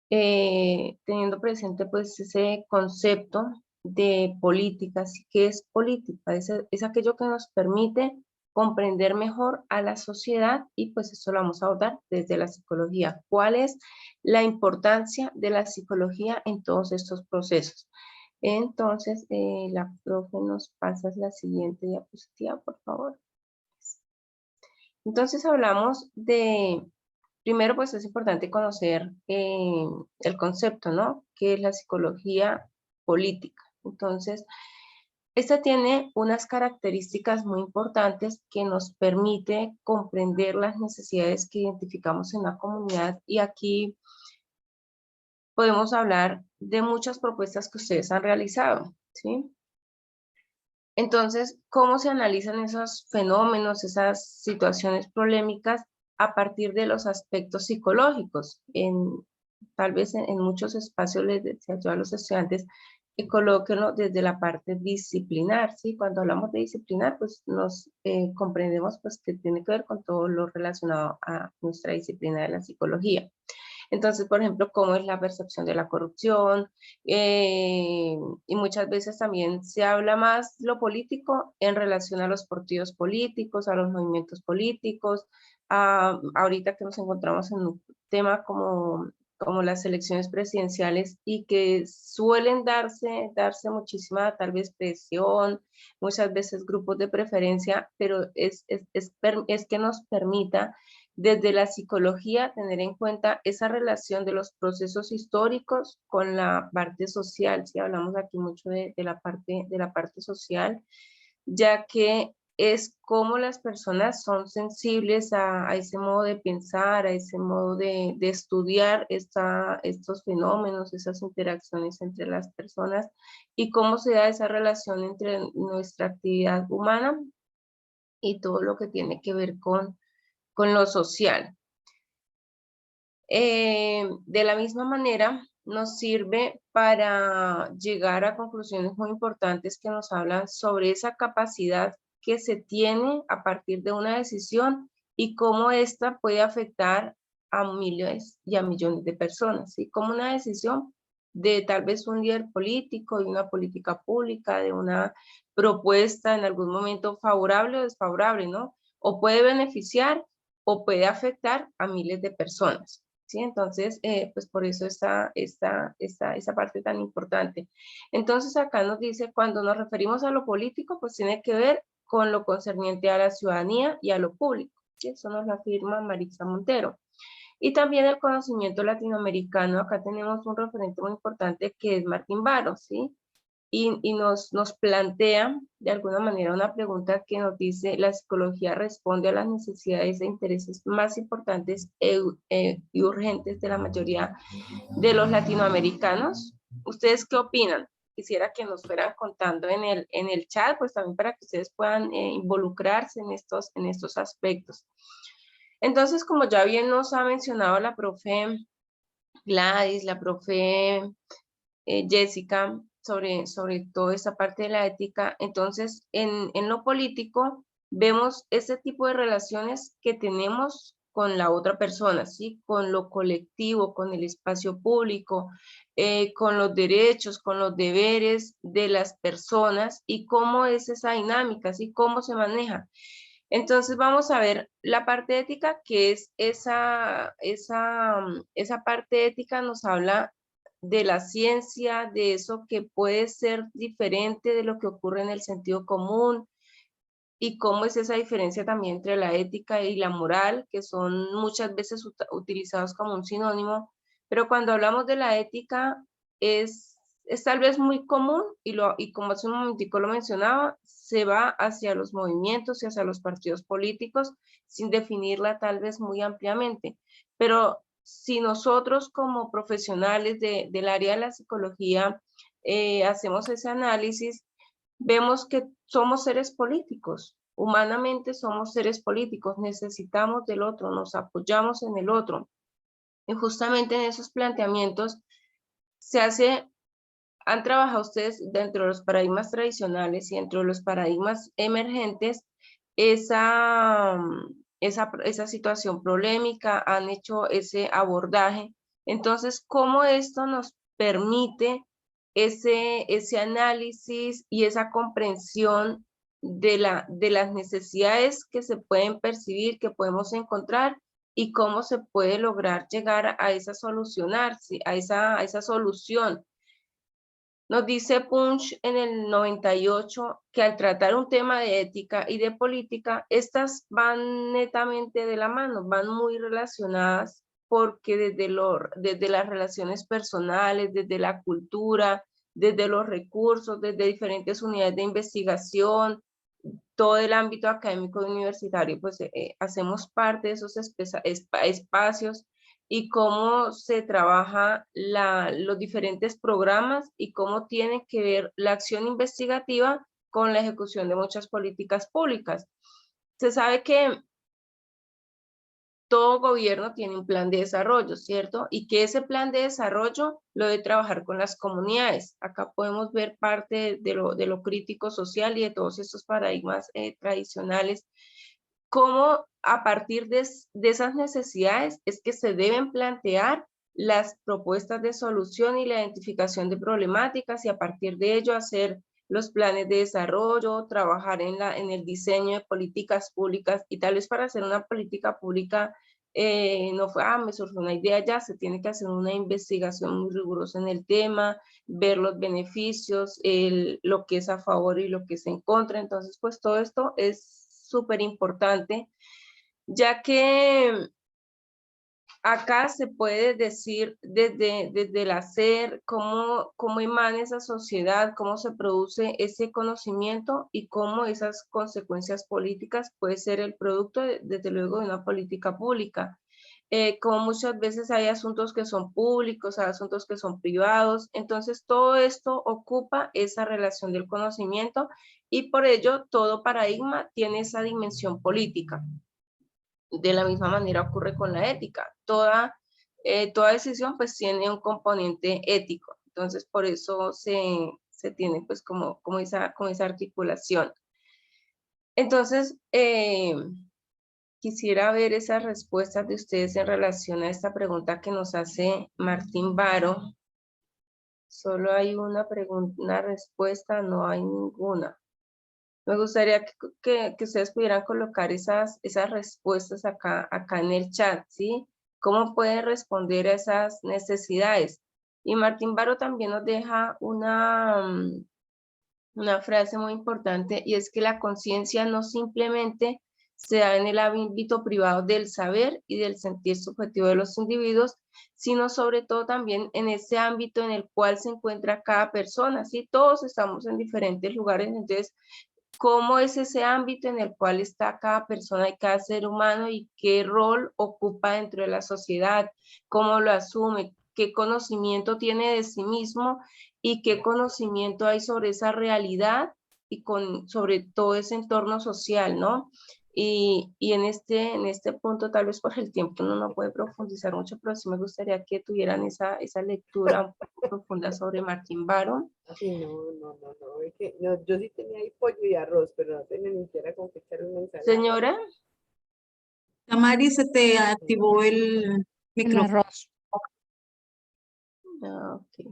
Teniendo presente pues ese concepto de política. ¿Qué es política? Es aquello que nos permite comprender mejor a la sociedad y pues eso lo vamos a abordar desde la psicología. ¿Cuál es la importancia de la psicología en todos estos procesos? Entonces, la profe nos pasa la siguiente diapositiva, por favor. Entonces hablamos de, primero pues es importante conocer el concepto, ¿no? ¿Qué es la psicología política? Entonces, esta tiene unas características muy importantes que nos permite comprender las necesidades que identificamos en la comunidad y aquí podemos hablar de muchas propuestas que ustedes han realizado, ¿sí? Entonces, ¿cómo se analizan esos fenómenos, esas situaciones polémicas a partir de los aspectos psicológicos? Tal vez en muchos espacios les decía yo a los estudiantes que colóquenlo desde la parte disciplinar, ¿sí? Cuando hablamos de disciplinar, pues nos comprendemos pues que tiene que ver con todo lo relacionado a nuestra disciplina de la psicología. Entonces, por ejemplo, cómo es la percepción de la corrupción, y muchas veces también se habla más lo político en relación a los partidos políticos, a los movimientos políticos, ahorita que nos encontramos en un tema como las elecciones presidenciales y que suelen darse muchísima tal vez presión, muchas veces grupos de preferencia, pero es que nos permita desde la psicología tener en cuenta esa relación de los procesos históricos con la parte social. Sí, hablamos aquí mucho de la parte social, ya que es cómo las personas son sensibles a ese modo de pensar, a ese modo de estudiar estos fenómenos, esas interacciones entre las personas y cómo se da esa relación entre nuestra actividad humana y todo lo que tiene que ver con lo social. De la misma manera, nos sirve para llegar a conclusiones muy importantes que nos hablan sobre esa capacidad que se tiene a partir de una decisión y cómo ésta puede afectar a miles y a millones de personas, ¿sí? Como una decisión de tal vez un líder político, de una política pública, de una propuesta en algún momento favorable o desfavorable, ¿no? O puede beneficiar o puede afectar a miles de personas. ¿Sí? Entonces, pues por eso está esa parte tan importante. Entonces, acá nos dice, cuando nos referimos a lo político, pues tiene que ver con lo concerniente a la ciudadanía y a lo público. ¿Sí? Eso nos lo afirma Maritza Montero. Y también el conocimiento latinoamericano, acá tenemos un referente muy importante que es Martín Barros, ¿sí? Y nos plantea de alguna manera una pregunta que nos dice, ¿la psicología responde a las necesidades e intereses más importantes y urgentes de la mayoría de los latinoamericanos? ¿Ustedes qué opinan? Quisiera que nos fueran contando en el chat, pues también para que ustedes puedan involucrarse en estos aspectos. Entonces, como ya bien nos ha mencionado la profe Gladys, la profe Jessica, sobre toda esa parte de la ética, entonces en lo político vemos ese tipo de relaciones que tenemos con la otra persona, ¿sí? Con lo colectivo, con el espacio público, con los derechos, con los deberes de las personas y cómo es esa dinámica, ¿sí? Cómo se maneja. Entonces vamos a ver la parte ética, que es esa parte ética nos habla de la ciencia, de eso que puede ser diferente de lo que ocurre en el sentido común y cómo es esa diferencia también entre la ética y la moral, que son muchas veces utilizados como un sinónimo, pero cuando hablamos de la ética es tal vez muy común y como hace un momentico lo mencionaba, se va hacia los movimientos y hacia los partidos políticos sin definirla tal vez muy ampliamente, pero si nosotros como profesionales del área de la psicología hacemos ese análisis, vemos que somos seres políticos, humanamente somos seres políticos, necesitamos del otro, nos apoyamos en el otro. Y justamente en esos planteamientos han trabajado ustedes dentro de los paradigmas tradicionales y dentro de los paradigmas emergentes esa situación problemática, han hecho ese abordaje. Entonces, ¿cómo esto nos permite ese análisis y esa comprensión de las necesidades que se pueden percibir, que podemos encontrar y cómo se puede lograr llegar a esa a esa solución? Nos dice Punch en el 98 que al tratar un tema de ética y de política, estas van netamente de la mano, van muy relacionadas porque desde las relaciones personales, desde la cultura, desde los recursos, desde diferentes unidades de investigación, todo el ámbito académico y universitario, pues hacemos parte de esos espacios y cómo se trabaja los diferentes programas y cómo tiene que ver la acción investigativa con la ejecución de muchas políticas públicas. Se sabe que todo gobierno tiene un plan de desarrollo, ¿cierto? Y que ese plan de desarrollo lo debe trabajar con las comunidades. Acá podemos ver parte de lo crítico social y de todos estos paradigmas tradicionales, cómo a partir de esas necesidades es que se deben plantear las propuestas de solución y la identificación de problemáticas y a partir de ello hacer los planes de desarrollo, trabajar en el diseño de políticas públicas y tal vez para hacer una política pública no fue, me surgió una idea ya, se tiene que hacer una investigación muy rigurosa en el tema, ver los beneficios, lo que es a favor y lo que es en contra. Entonces, pues todo esto es súper importante, ya que acá se puede decir desde el hacer, cómo emana esa sociedad, cómo se produce ese conocimiento y cómo esas consecuencias políticas puede ser el producto, desde luego, de una política pública. Como muchas veces hay asuntos que son públicos, hay asuntos que son privados, entonces todo esto ocupa esa relación del conocimiento y por ello todo paradigma tiene esa dimensión política. De la misma manera ocurre con la ética. Toda decisión pues tiene un componente ético. Entonces por eso se tiene pues como esa articulación. Entonces quisiera ver esas respuestas de ustedes en relación a esta pregunta que nos hace Martín Varo. Solo hay una respuesta, no hay ninguna. Me gustaría que ustedes pudieran colocar esas respuestas acá en el chat, ¿sí? ¿Cómo pueden responder a esas necesidades? Y Martín Varo también nos deja una frase muy importante, y es que la conciencia no simplemente se da en el ámbito privado del saber y del sentir subjetivo de los individuos, sino sobre todo también en ese ámbito en el cual se encuentra cada persona, ¿sí? Todos estamos en diferentes lugares, entonces, ¿cómo es ese ámbito en el cual está cada persona y cada ser humano y qué rol ocupa dentro de la sociedad? ¿Cómo lo asume? ¿Qué conocimiento tiene de sí mismo? ¿Y qué conocimiento hay sobre esa realidad y sobre todo ese entorno social, ¿no? Y en este punto, tal vez por el tiempo uno no puede profundizar mucho, pero sí me gustaría que tuvieran esa lectura un poco profunda sobre Martín Varo. Sí, no, es que, no, yo sí tenía ahí pollo y arroz, pero no tenía ni siquiera con qué echar una ensalada. Señora. Tamari, se te activó el El micrófono. arroz. Ok.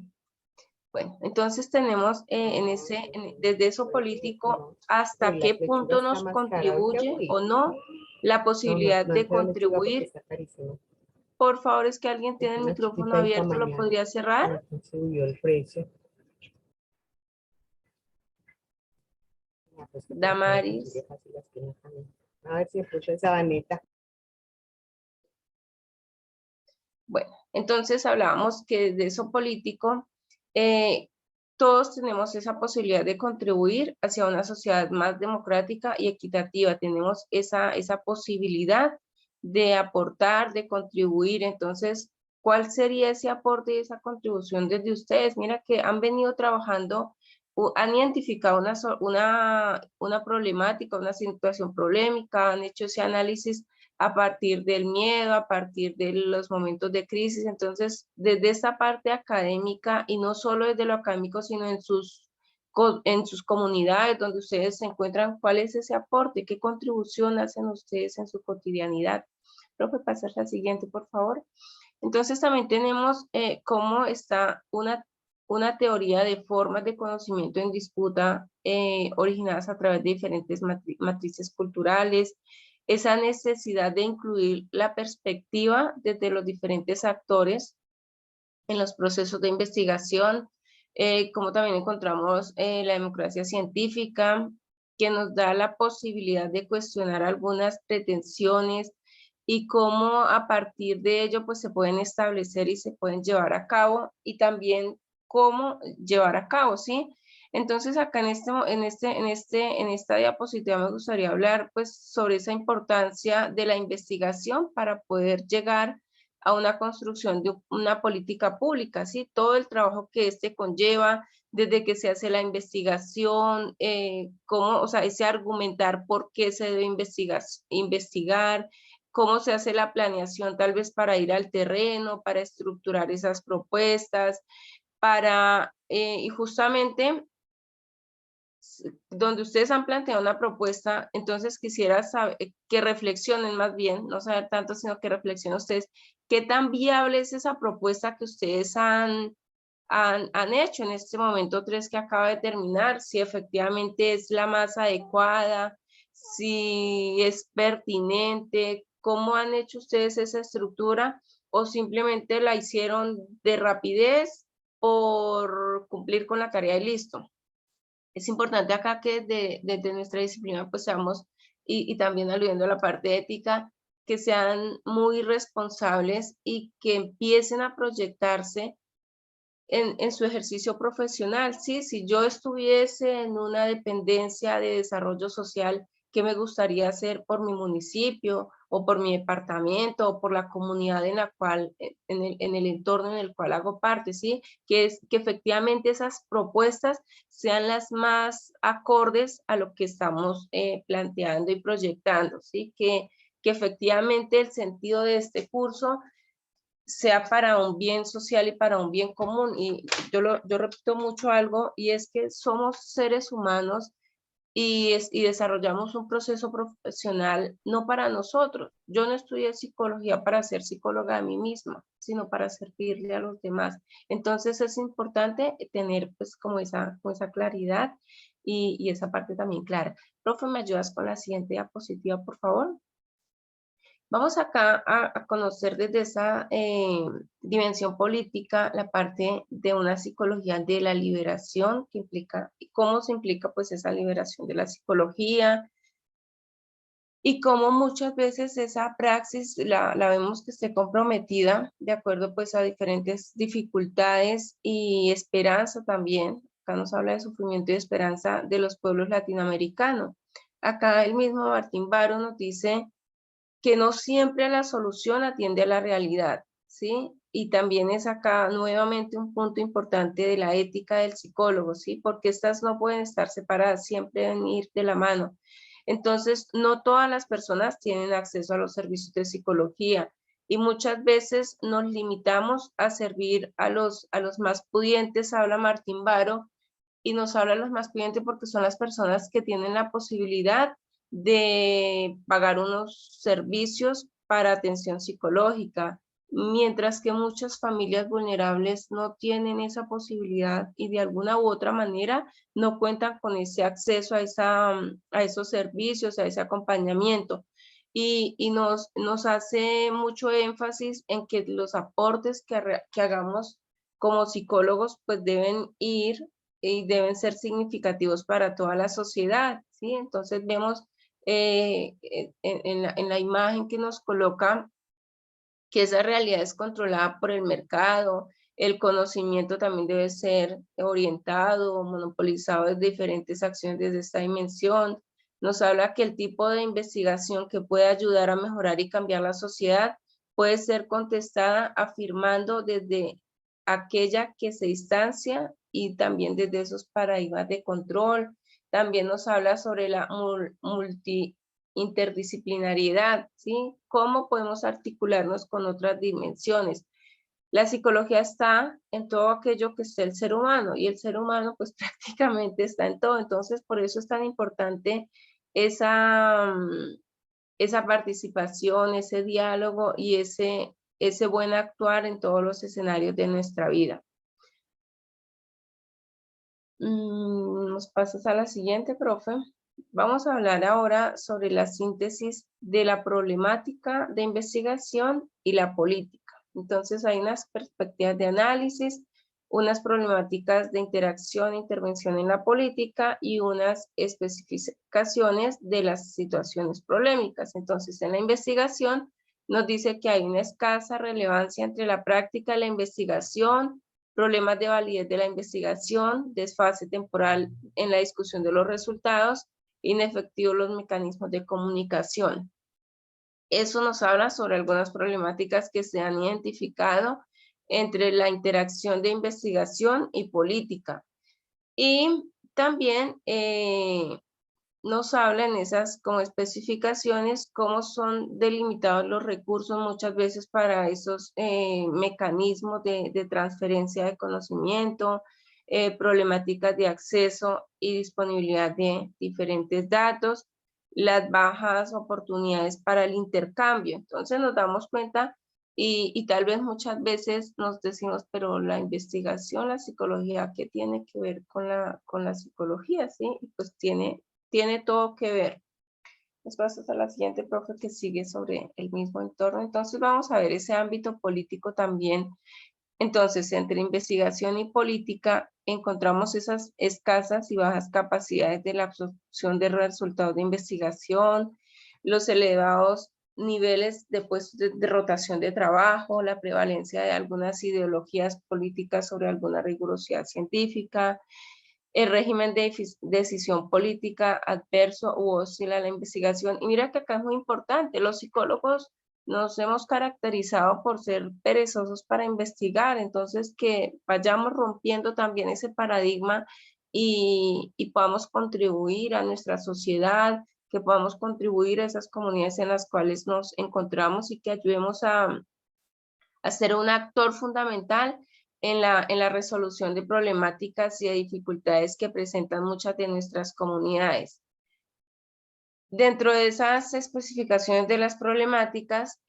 Bueno, entonces tenemos desde eso político, hasta qué punto nos contribuye o no la posibilidad de contribuir. Por favor, es que alguien tiene el micrófono abierto, ¿lo podría cerrar? Subió el precio. Damaris. A ver si puse sabaneta. Bueno, entonces hablábamos que desde eso político, todos tenemos esa posibilidad de contribuir hacia una sociedad más democrática y equitativa. Tenemos esa posibilidad de aportar, de contribuir. Entonces, ¿cuál sería ese aporte y esa contribución desde ustedes? Mira que han venido trabajando, han identificado una problemática, una situación problemática, han hecho ese análisis a partir del miedo, a partir de los momentos de crisis. Entonces, desde esta parte académica, y no solo desde lo académico, sino en sus comunidades donde ustedes se encuentran, ¿cuál es ese aporte? ¿Qué contribución hacen ustedes en su cotidianidad? Profe, pasar la siguiente, por favor. Entonces, también tenemos cómo está una teoría de formas de conocimiento en disputa originadas a través de diferentes matrices culturales, esa necesidad de incluir la perspectiva desde los diferentes actores en los procesos de investigación, como también encontramos la democracia científica, que nos da la posibilidad de cuestionar algunas pretensiones y cómo a partir de ello pues se pueden establecer y se pueden llevar a cabo, y también cómo llevar a cabo, ¿sí? Entonces acá en esta diapositiva me gustaría hablar pues sobre esa importancia de la investigación para poder llegar a una construcción de una política pública, ¿sí? Todo el trabajo que conlleva, desde que se hace la investigación, o sea, ese argumentar por qué se debe investigar, cómo se hace la planeación tal vez para ir al terreno, para estructurar esas propuestas, y justamente donde ustedes han planteado una propuesta, entonces quisiera saber, que reflexionen más bien, no saber tanto, sino que reflexionen ustedes, qué tan viable es esa propuesta que ustedes han hecho en este momento 3 que acaba de terminar, si efectivamente es la más adecuada, si es pertinente, cómo han hecho ustedes esa estructura, o simplemente la hicieron de rapidez por cumplir con la tarea y listo. Es importante acá que desde nuestra disciplina pues seamos, y también aludiendo a la parte ética, que sean muy responsables y que empiecen a proyectarse en su ejercicio profesional, ¿sí? Si yo estuviese en una dependencia de desarrollo social, ¿qué me gustaría hacer por mi municipio o por mi departamento o por la comunidad en la cual, en el entorno en el cual hago parte, ¿sí? Que efectivamente esas propuestas sean las más acordes a lo que estamos planteando y proyectando, ¿sí? Que efectivamente el sentido de este curso sea para un bien social y para un bien común. Y yo repito mucho algo, y es que somos seres humanos y desarrollamos un proceso profesional no para nosotros. Yo no estudié psicología para ser psicóloga de mí misma, sino para servirle a los demás. Entonces es importante tener pues como esa claridad y esa parte también clara. Profe, ¿me ayudas con la siguiente diapositiva, por favor? Vamos acá a conocer desde esa dimensión política la parte de una psicología de la liberación que implica, y cómo se implica pues esa liberación de la psicología y cómo muchas veces esa praxis la vemos que esté comprometida de acuerdo pues a diferentes dificultades y esperanza también. Acá nos habla de sufrimiento y esperanza de los pueblos latinoamericanos. Acá el mismo Martín Baro nos dice que no siempre la solución atiende a la realidad, ¿sí? Y también es acá nuevamente un punto importante de la ética del psicólogo, ¿sí? Porque estas no pueden estar separadas, siempre deben ir de la mano. Entonces, no todas las personas tienen acceso a los servicios de psicología y muchas veces nos limitamos a servir a los más pudientes, habla Martín Baro, y nos habla de los más pudientes porque son las personas que tienen la posibilidad de pagar unos servicios para atención psicológica, mientras que muchas familias vulnerables no tienen esa posibilidad y de alguna u otra manera no cuentan con ese acceso a esos servicios, a ese acompañamiento. Y nos hace mucho énfasis en que los aportes que hagamos como psicólogos pues deben ir y deben ser significativos para toda la sociedad, ¿sí? Entonces vemos en la imagen que nos coloca que esa realidad es controlada por el mercado, el conocimiento también debe ser orientado, monopolizado de diferentes acciones desde esta dimensión. Nos habla que el tipo de investigación que puede ayudar a mejorar y cambiar la sociedad puede ser contestada afirmando desde aquella que se distancia y también desde esos paradigmas de control. También nos habla sobre la interdisciplinariedad, ¿sí? ¿Cómo podemos articularnos con otras dimensiones? La psicología está en todo aquello que está el ser humano y el ser humano pues prácticamente está en todo. Entonces, por eso es tan importante esa participación, ese diálogo y ese buen actuar en todos los escenarios de nuestra vida. Nos pasas a la siguiente, profe. Vamos a hablar ahora sobre la síntesis de la problemática de investigación y la política. Entonces hay unas perspectivas de análisis, unas problemáticas de interacción e intervención en la política y unas especificaciones de las situaciones polémicas. Entonces en la investigación nos dice que hay una escasa relevancia entre la práctica de la investigación, problemas de validez de la investigación, desfase temporal en la discusión de los resultados, inefectivos los mecanismos de comunicación. Eso nos habla sobre algunas problemáticas que se han identificado entre la interacción de investigación y política. Y también nos habla en esas como especificaciones cómo son delimitados los recursos muchas veces para esos mecanismos de transferencia de conocimiento, problemáticas de acceso y disponibilidad de diferentes datos, las bajas oportunidades para el intercambio. Entonces nos damos cuenta y tal vez muchas veces nos decimos, pero la investigación, la psicología, ¿qué tiene que ver con la psicología? ¿Sí? Y pues tiene todo que ver. Nos pasamos a la siguiente, profe, que sigue sobre el mismo entorno. Entonces vamos a ver ese ámbito político también. Entonces, entre investigación y política encontramos esas escasas y bajas capacidades de la absorción de resultados de investigación, los elevados niveles de puestos de rotación de trabajo, la prevalencia de algunas ideologías políticas sobre alguna rigurosidad científica, el régimen de decisión política adverso u hostil a la investigación. Y mira que acá es muy importante, los psicólogos nos hemos caracterizado por ser perezosos para investigar, entonces que vayamos rompiendo también ese paradigma y podamos contribuir a nuestra sociedad, que podamos contribuir a esas comunidades en las cuales nos encontramos y que ayudemos a ser un actor fundamental en la resolución de problemáticas y de dificultades que presentan muchas de nuestras comunidades. Dentro de esas especificaciones de las problemáticas,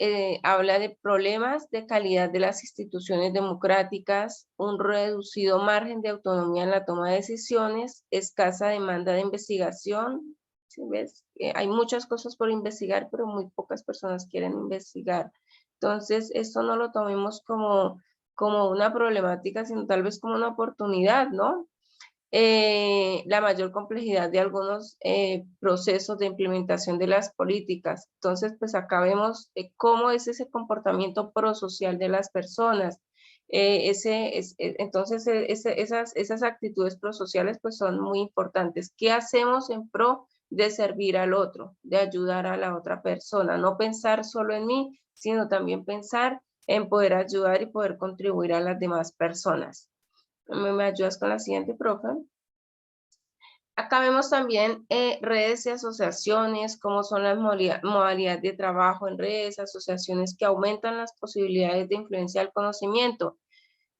habla de problemas de calidad de las instituciones democráticas, un reducido margen de autonomía en la toma de decisiones, escasa demanda de investigación. ¿Sí ves? Hay muchas cosas por investigar, pero muy pocas personas quieren investigar. Entonces, esto no lo tomemos como una problemática, sino tal vez como una oportunidad, ¿no? La mayor complejidad de algunos procesos de implementación de las políticas. Entonces, pues acá vemos cómo es ese comportamiento prosocial de las personas. Entonces, esas actitudes prosociales pues son muy importantes. ¿Qué hacemos en pro de servir al otro, de ayudar a la otra persona? No pensar solo en mí, sino también pensar en poder ayudar y poder contribuir a las demás personas. ¿Me ayudas con la siguiente, profe? Acá vemos también redes y asociaciones, cómo son las modalidades de trabajo en redes, asociaciones que aumentan las posibilidades de influencia del conocimiento.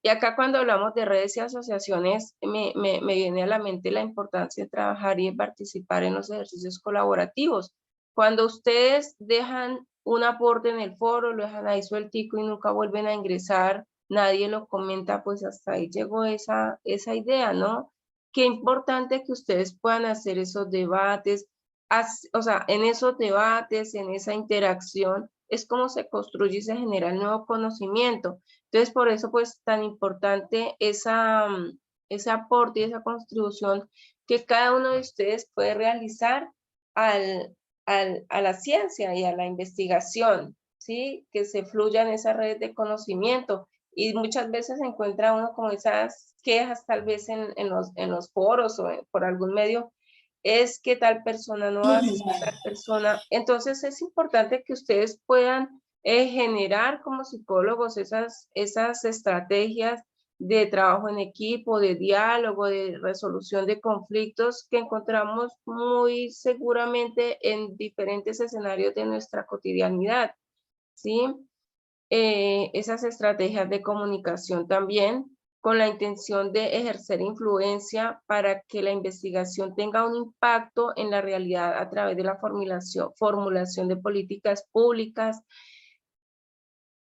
Y acá cuando hablamos de redes y asociaciones, me viene a la mente la importancia de trabajar y de participar en los ejercicios colaborativos. Cuando ustedes dejan un aporte en el foro, lo dejan ahí sueltico y nunca vuelven a ingresar, nadie lo comenta, pues hasta ahí llegó esa idea, ¿no? Qué importante que ustedes puedan hacer esos debates, o sea, en esos debates, en esa interacción, es como se construye y se genera el nuevo conocimiento. Entonces, por eso, pues, tan importante ese aporte y esa contribución que cada uno de ustedes puede realizar a la ciencia y a la investigación, ¿sí? Que se fluya en esa red de conocimiento. Y muchas veces se encuentra uno como esas quejas, tal vez en los foros o por algún medio, es que tal persona no hace, tal persona. Entonces, es importante que ustedes puedan generar como psicólogos esas estrategias de trabajo en equipo, de diálogo, de resolución de conflictos que encontramos muy seguramente en diferentes escenarios de nuestra cotidianidad, ¿sí? Esas estrategias de comunicación también con la intención de ejercer influencia para que la investigación tenga un impacto en la realidad a través de la formulación de políticas públicas,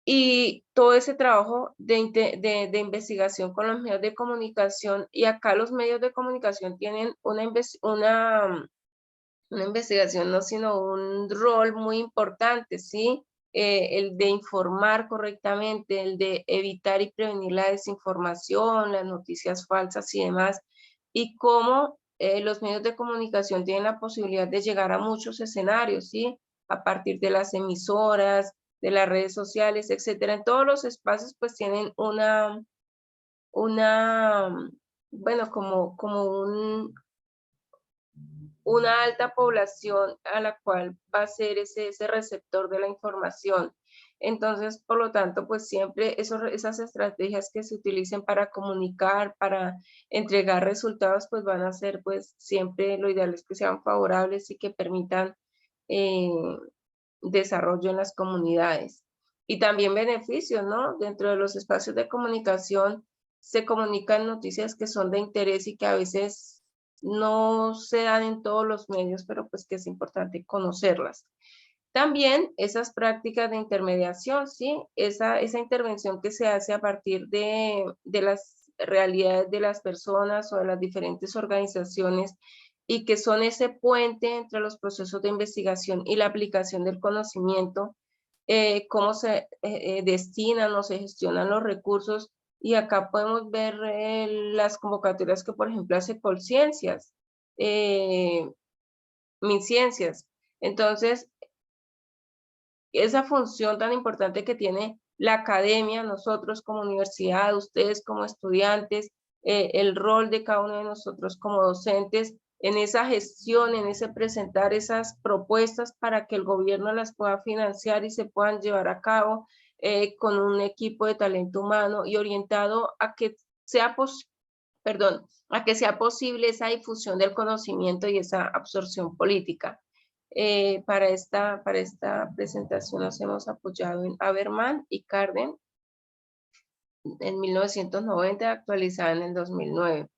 y todo ese trabajo de investigación con los medios de comunicación. Y acá los medios de comunicación tienen una investigación, no, sino un rol muy importante, ¿sí? El de informar correctamente, el de evitar y prevenir la desinformación, las noticias falsas y demás, y cómo los medios de comunicación tienen la posibilidad de llegar a muchos escenarios, ¿sí? A partir de las emisoras, de las redes sociales, etcétera. En todos los espacios pues tienen bueno, como una alta población a la cual va a ser ese receptor de la información. Entonces, por lo tanto, pues siempre esas estrategias que se utilicen para comunicar, para entregar resultados, pues van a ser pues siempre lo ideal es que sean favorables y que permitan desarrollo en las comunidades. Y también beneficios, ¿no? Dentro de los espacios de comunicación se comunican noticias que son de interés y que a veces no se dan en todos los medios, pero pues que es importante conocerlas. También esas prácticas de intermediación, ¿sí? Esa intervención que se hace a partir de las realidades de las personas o de las diferentes organizaciones y que son ese puente entre los procesos de investigación y la aplicación del conocimiento, cómo se destinan o se gestionan los recursos. Y acá podemos ver las convocatorias que, por ejemplo, hace Colciencias, MinCiencias. Entonces, esa función tan importante que tiene la academia, nosotros como universidad, ustedes como estudiantes, el rol de cada uno de nosotros como docentes en esa gestión, en ese presentar esas propuestas para que el gobierno las pueda financiar y se puedan llevar a cabo con un equipo de talento humano y orientado a que sea a que sea posible esa difusión del conocimiento y esa absorción política. Para esta presentación nos hemos apoyado en Haberman y Carden en 1990, actualizada en el 2009.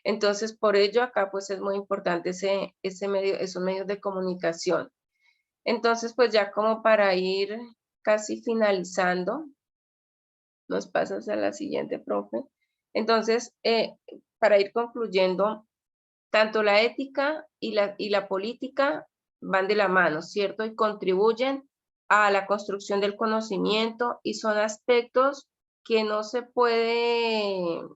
Entonces, por ello acá pues es muy importante esos medios de comunicación. Entonces, pues ya como para ir casi finalizando, nos pasas a la siguiente, profe. Entonces, para ir concluyendo, tanto la ética y la política van de la mano, ¿cierto? Y contribuyen a la construcción del conocimiento y son aspectos que no se pueden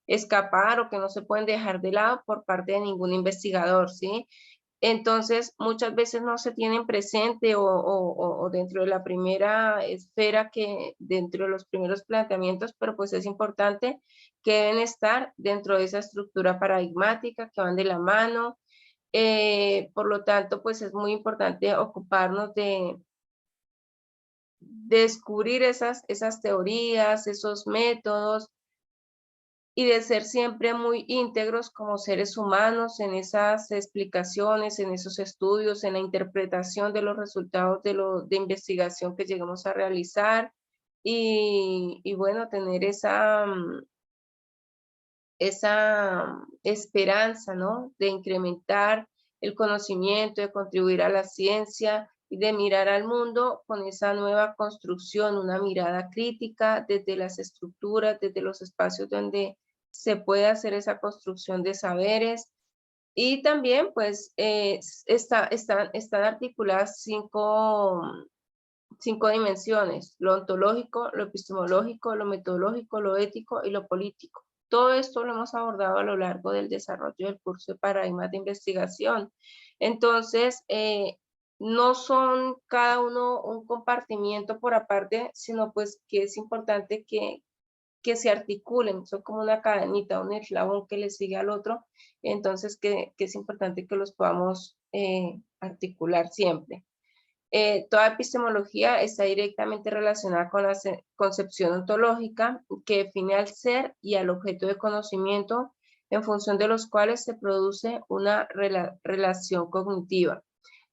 escapar o que no se pueden dejar de lado por parte de ningún investigador, ¿sí? Entonces, muchas veces no se tienen presente o dentro de la primera esfera dentro de los primeros planteamientos, pero pues es importante que deben estar dentro de esa estructura paradigmática que van de la mano. Por lo tanto, pues es muy importante ocuparnos de descubrir esas teorías, esos métodos, y de ser siempre muy íntegros como seres humanos en esas explicaciones, en esos estudios, en la interpretación de los resultados de investigación que lleguemos a realizar y bueno, tener esa esperanza, ¿no? De incrementar el conocimiento, de contribuir a la ciencia y de mirar al mundo con esa nueva construcción, una mirada crítica desde las estructuras, desde los espacios donde se puede hacer esa construcción de saberes. Y también, pues, están articuladas cinco dimensiones: lo ontológico, lo epistemológico, lo metodológico, lo ético y lo político. Todo esto lo hemos abordado a lo largo del desarrollo del curso de paradigmas de investigación. Entonces, no son cada uno un compartimiento por aparte, sino pues que es importante que se articulen, son como una cadenita, un eslabón que le sigue al otro, entonces que es importante que los podamos articular siempre. Toda epistemología está directamente relacionada con la concepción ontológica que define al ser y al objeto de conocimiento en función de los cuales se produce una relación cognitiva.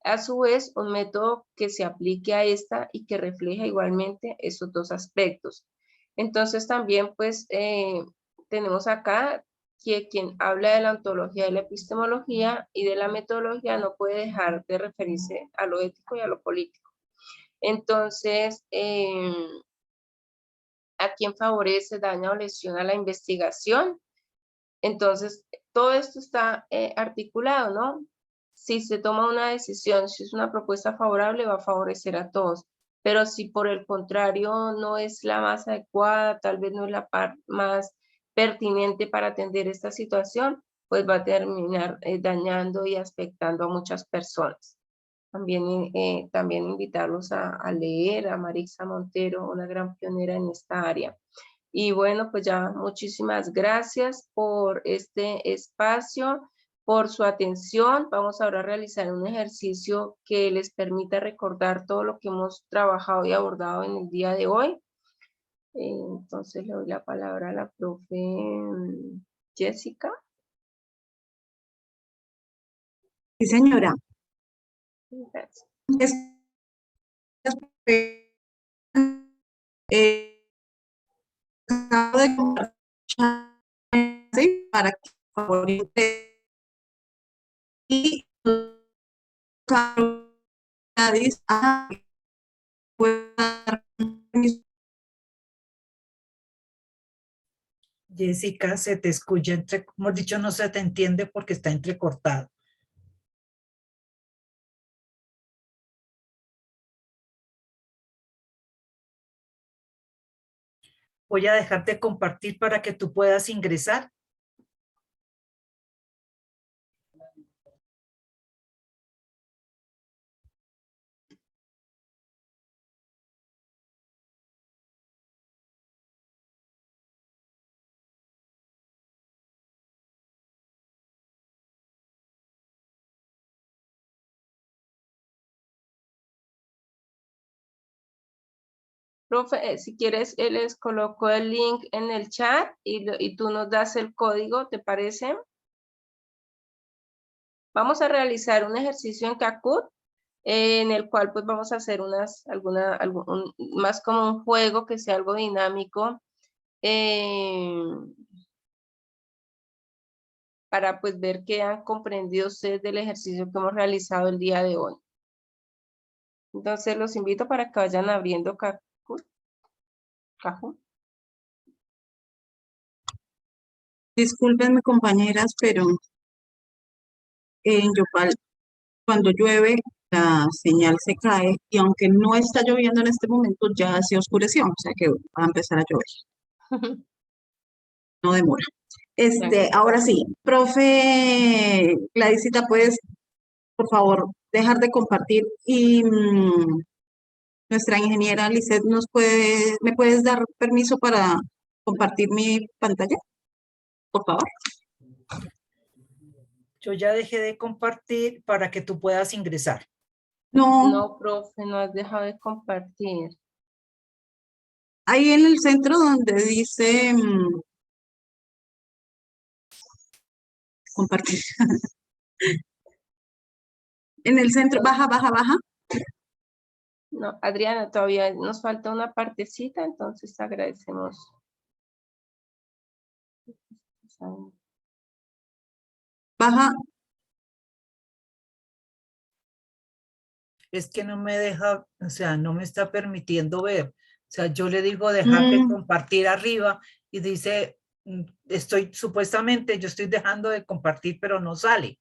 A su vez, un método que se aplique a esta y que refleja igualmente esos dos aspectos. Entonces también pues tenemos acá que quien habla de la ontología, de la epistemología y de la metodología no puede dejar de referirse a lo ético y a lo político. Entonces, ¿a quién favorece, daña o lesiona la investigación? Entonces, todo esto está articulado, ¿no? Si se toma una decisión, si es una propuesta favorable, va a favorecer a todos. Pero si por el contrario no es la más adecuada, tal vez no es la parte más pertinente para atender esta situación, pues va a terminar dañando y afectando a muchas personas. También invitarlos a leer a Marisa Montero, una gran pionera en esta área. Y bueno, pues ya muchísimas gracias por este espacio, por su atención. Vamos ahora a realizar un ejercicio que les permita recordar todo lo que hemos trabajado y abordado en el día de hoy. Entonces le doy la palabra a la profe Jessica. Sí, señora. Gracias. Acabo de compartir para que favorite y Jessica, se te escucha como dicho, no se te entiende porque está entrecortado. Voy a dejarte compartir para que tú puedas ingresar. Profe, si quieres, les coloco el link en el chat y tú nos das el código, ¿te parece? Vamos a realizar un ejercicio en Kahoot, en el cual pues vamos a hacer más como un juego que sea algo dinámico, para pues ver qué han comprendido ustedes del ejercicio que hemos realizado el día de hoy. Entonces los invito para que vayan abriendo Kahoot. Discúlpenme, compañeras, pero en Yopal, cuando llueve, la señal se cae y aunque no está lloviendo en este momento, ya se oscureció, o sea que va a empezar a llover, no demora. Ahora sí, profe Gladysita, puedes, por favor, dejar de compartir y nuestra ingeniera Lisette ¿me puedes dar permiso para compartir mi pantalla? Por favor. Yo ya dejé de compartir para que tú puedas ingresar. No, No, profe, no has dejado de compartir. ahí en el centro donde dice compartir. En el centro, baja. No, Adriana, todavía nos falta una partecita, entonces agradecemos. Baja. Es que no me deja, o sea, no me está permitiendo ver. O sea, yo le digo dejar de compartir arriba y dice, supuestamente yo estoy dejando de compartir, pero no sale.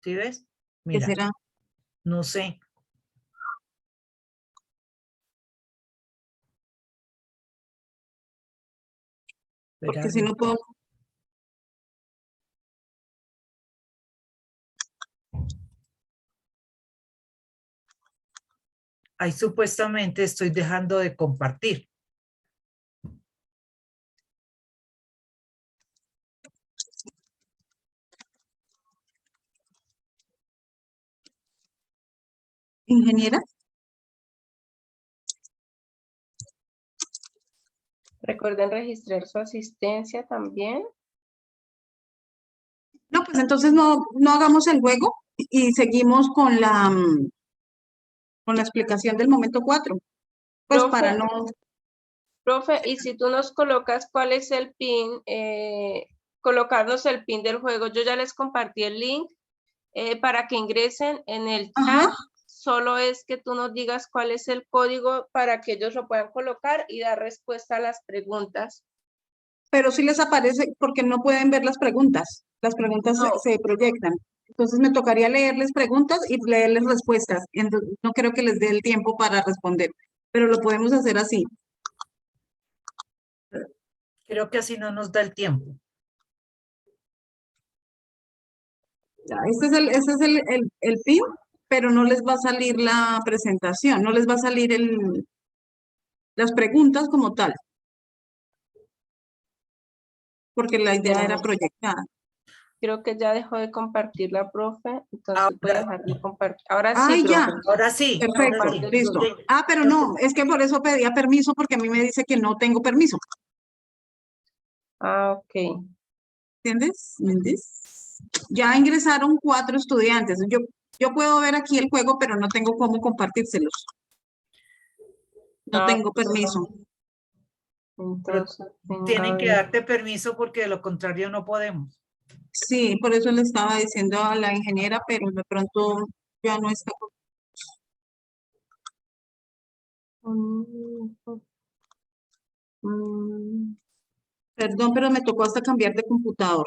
¿Sí ves? ¿Qué Mira, será? no sé. Porque si no puedo. Ahí supuestamente estoy dejando de compartir. Ingeniera. Recuerden registrar su asistencia también. No, pues entonces no hagamos el juego y seguimos con la explicación del momento 4. Pues Profe, para no. Profe, y si tú nos colocas cuál es el pin, colocarnos el pin del juego, yo ya les compartí el link para que ingresen en el chat. Ajá. Solo es que tú nos digas cuál es el código para que ellos lo puedan colocar y dar respuesta a las preguntas. Pero sí les aparece porque no pueden ver las preguntas. Las preguntas No. se proyectan. Entonces me tocaría leerles preguntas y leerles respuestas. Entonces, no creo que les dé el tiempo para responder, pero lo podemos hacer así. Creo que así no nos da el tiempo. Ya, este es el PIN, pero no les va a salir la presentación, no les va a salir las preguntas como tal. Porque la idea era proyectada. Creo que ya dejó de compartir la profe, entonces voy a dejar de compartir. Ahora sí, Ay, ya. profe. Ahora sí. Perfecto, Ahora sí. listo. Ah, pero no, es que por eso pedía permiso, porque a mí me dice que no tengo permiso. Ah, ok. ¿Entiendes? Ya ingresaron 4 estudiantes. Yo puedo ver aquí el juego, pero no tengo cómo compartírselos. No tengo permiso. Entonces, Tienen que darte permiso porque de lo contrario no podemos. Sí, por eso le estaba diciendo a la ingeniera, pero de pronto ya no está. Perdón, pero me tocó hasta cambiar de computador.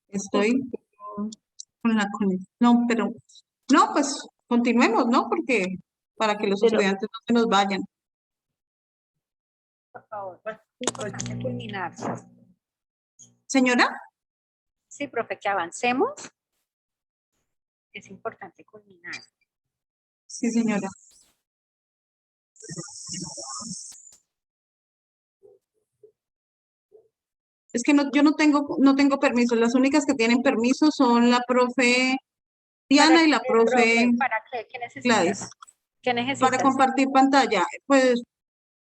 Estoy con la conexión. No, pero no, pues continuemos, ¿no? Porque para que los estudiantes no se nos vayan. Por favor, importante culminar. Señora, Sí, profe, que avancemos. Es importante culminar. sí, señora. Es que yo no tengo permiso. Las únicas que tienen permiso son la profe Diana y la profe ¿Para qué? ¿Qué Gladys. necesitas? ¿Qué Para necesitas? compartir pantalla, pues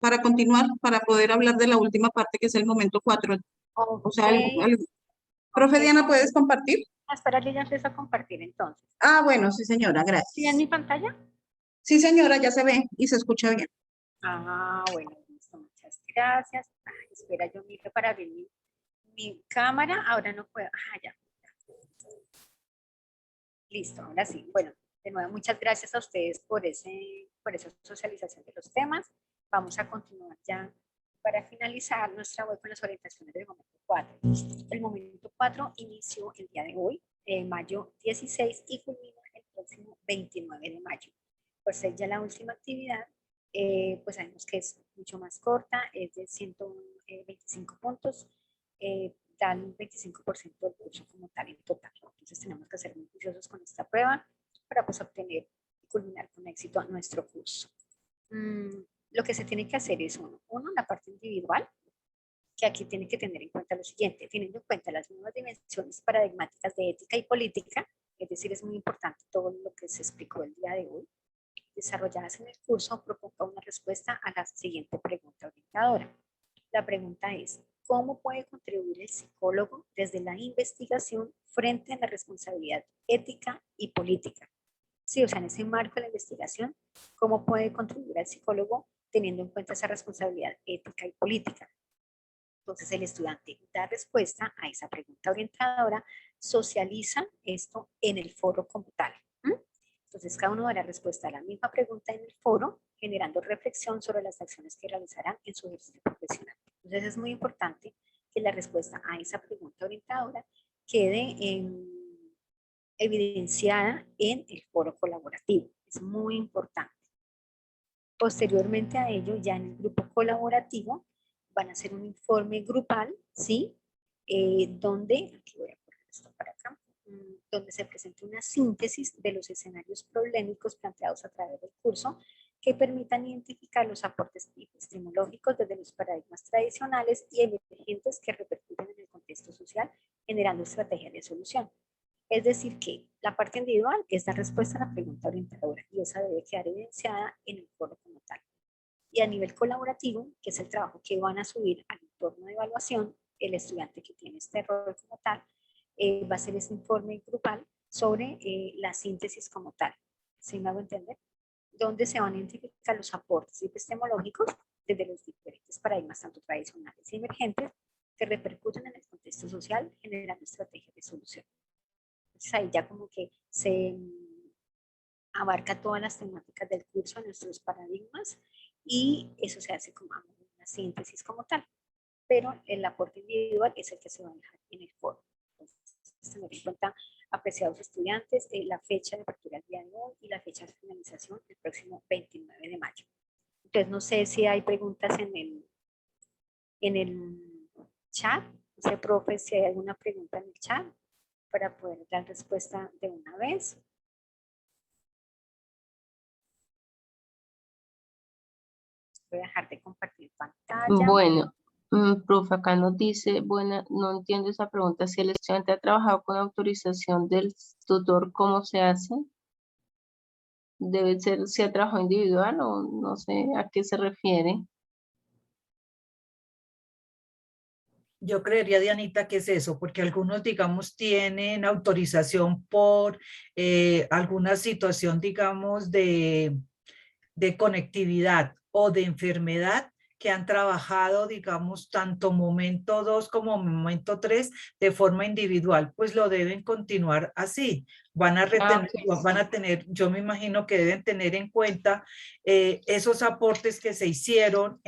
para continuar, para poder hablar de la última parte que es el momento 4. O sea, Ok, Profe ok. Diana, ¿puedes compartir? Espera, yo ya empiezo a compartir entonces. Ah, bueno, sí señora, ¿Sí en gracias. mi pantalla? Sí señora, ya se ve y se escucha bien. Ah, bueno, listo, muchas gracias. Ay, espera, yo miro para abrir mi cámara. Ahora no puedo. Ah, ya. Listo, ahora sí. Bueno, de nuevo, muchas gracias a ustedes por esa socialización de los temas. Vamos a continuar ya para finalizar nuestra web con las orientaciones del momento 4. El momento 4 inició el día de hoy, mayo 16, y culmina el próximo 29 de mayo. Por ser ya la última actividad, pues sabemos que es mucho más corta, es de 125 puntos, da el 25% del curso como tal en total. Entonces tenemos que ser muy juiciosos con esta prueba para pues obtener y culminar con éxito nuestro curso. Lo que se tiene que hacer es uno, la parte individual, que aquí tiene que tener en cuenta lo siguiente, teniendo en cuenta las nuevas dimensiones paradigmáticas de ética y política, es decir, es muy importante todo lo que se explicó el día de hoy, desarrolladas en el curso, proponga una respuesta a la siguiente pregunta orientadora. La pregunta es, ¿cómo puede contribuir el psicólogo desde la investigación frente a la responsabilidad ética y política? Sí, o sea, en ese marco de la investigación, ¿cómo puede contribuir el psicólogo teniendo en cuenta esa responsabilidad ética y política? Entonces, el estudiante da respuesta a esa pregunta orientadora, socializa esto en el foro como tal. Entonces, cada uno dará respuesta a la misma pregunta en el foro, generando reflexión sobre las acciones que realizarán en su ejercicio profesional. Entonces, es muy importante que la respuesta a esa pregunta orientadora quede evidenciada en el foro colaborativo. Es muy importante. Posteriormente a ello, ya en el grupo colaborativo, van a hacer un informe grupal, ¿sí? Donde, aquí voy a poner esto para acá, donde se presenta una síntesis de los escenarios problemáticos planteados a través del curso que permitan identificar los aportes epistemológicos desde los paradigmas tradicionales y emergentes que repercuten en el contexto social, generando estrategias de solución. Es decir, que la parte individual es dar respuesta a la pregunta orientadora y esa debe quedar evidenciada en el foro como tal. Y a nivel colaborativo, que es el trabajo que van a subir al entorno de evaluación, el estudiante que tiene este rol como tal, va a hacer ese informe grupal sobre la síntesis como tal. ¿Sí me hago entender? Donde se van a identificar los aportes epistemológicos desde los diferentes paradigmas, tanto tradicionales y emergentes, que repercuten en el contexto social, generando estrategias de solución. Entonces ahí ya como que se abarca todas las temáticas del curso, nuestros paradigmas, y eso se hace como una síntesis como tal. Pero el aporte individual es el que se va a dejar en el foro. Entonces, tener en cuenta, apreciados estudiantes, la fecha de apertura del día de hoy y la fecha de finalización el próximo 29 de mayo. Entonces, no sé si hay preguntas en el chat. No sé, profe, si hay alguna pregunta en el chat para poder dar respuesta de una vez. Voy a dejar de compartir pantalla. Bueno, profe, acá nos dice, bueno, no entiendo esa pregunta, si el estudiante ha trabajado con autorización del tutor, ¿cómo se hace? Debe ser si ha trabajado individual o no sé a qué se refiere. Yo creería, Dianita, que es eso, porque algunos, digamos, tienen autorización por alguna situación, digamos, de conectividad o de enfermedad que han trabajado, digamos, tanto momento 2 como momento 3 de forma individual, pues lo deben continuar así. Van a retener, van a tener, yo me imagino que deben tener en cuenta esos aportes que se hicieron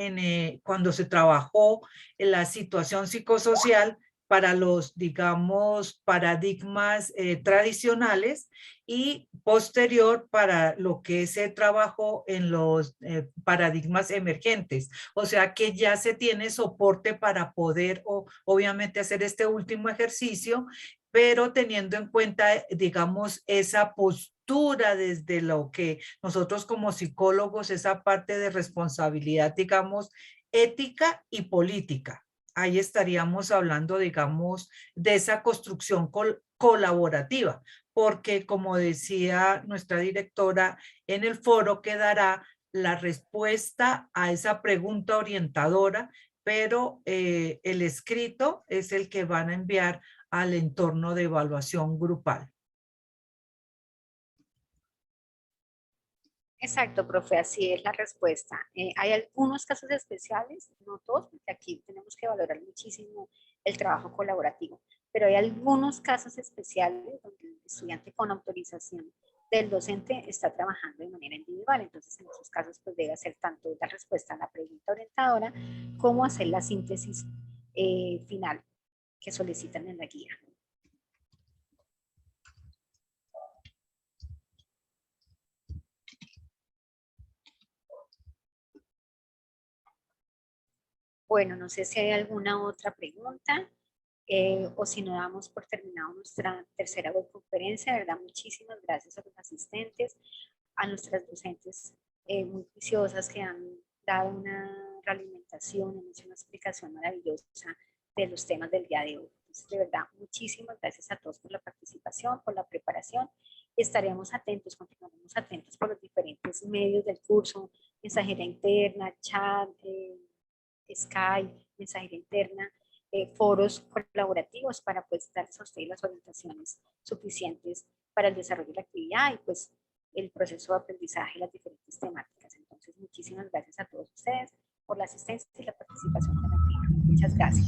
cuando se trabajó en la situación psicosocial para los, digamos, paradigmas tradicionales y posterior para lo que se trabajó en los paradigmas emergentes. O sea que ya se tiene soporte para poder, obviamente, hacer este último ejercicio, pero teniendo en cuenta, digamos, esa postura desde lo que nosotros como psicólogos, esa parte de responsabilidad, digamos, ética y política. Ahí estaríamos hablando, digamos, de esa construcción colaborativa, porque como decía nuestra directora, en el foro quedará la respuesta a esa pregunta orientadora, pero el escrito es el que van a enviar al entorno de evaluación grupal. Exacto, profe, así es la respuesta. Hay algunos casos especiales, no todos, porque aquí tenemos que valorar muchísimo el trabajo colaborativo, pero hay algunos casos especiales donde el estudiante con autorización del docente está trabajando de manera individual. Entonces, en esos casos, pues debe hacer tanto la respuesta a la pregunta orientadora como hacer la síntesis final que solicitan en la guía. Bueno, no sé si hay alguna otra pregunta o si no damos por terminado nuestra tercera webconferencia. De verdad, muchísimas gracias a los asistentes, a nuestras docentes muy juiciosas que han dado una realimentación, han hecho una explicación maravillosa de los temas del día de hoy. Entonces, de verdad, muchísimas gracias a todos por la participación, por la preparación. Estaremos atentos, continuaremos atentos por los diferentes medios del curso, mensajería interna, chat, Skype, mensajería interna, foros colaborativos para pues darles a ustedes las orientaciones suficientes para el desarrollo de la actividad y pues el proceso de aprendizaje y las diferentes temáticas. Entonces, muchísimas gracias a todos ustedes por la asistencia y la participación tan activa. Muchas gracias.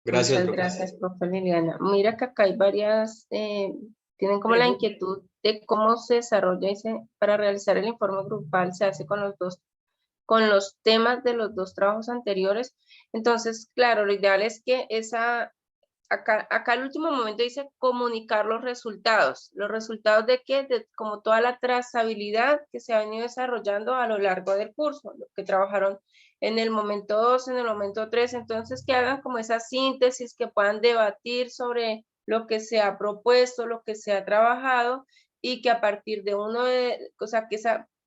Gracias, Muchas profe. gracias, profe Liliana. Mira que acá hay varias, tienen como la inquietud de cómo se desarrolla para realizar el informe grupal, se hace con los temas de los dos trabajos anteriores. Entonces, claro, lo ideal es que acá al último momento dice comunicar los resultados. ¿Los resultados de qué? De como toda la trazabilidad que se ha venido desarrollando a lo largo del curso, lo que trabajaron en el momento 2, en el momento 3, entonces que hagan como esa síntesis, que puedan debatir sobre lo que se ha propuesto, lo que se ha trabajado, y que a partir de o sea, que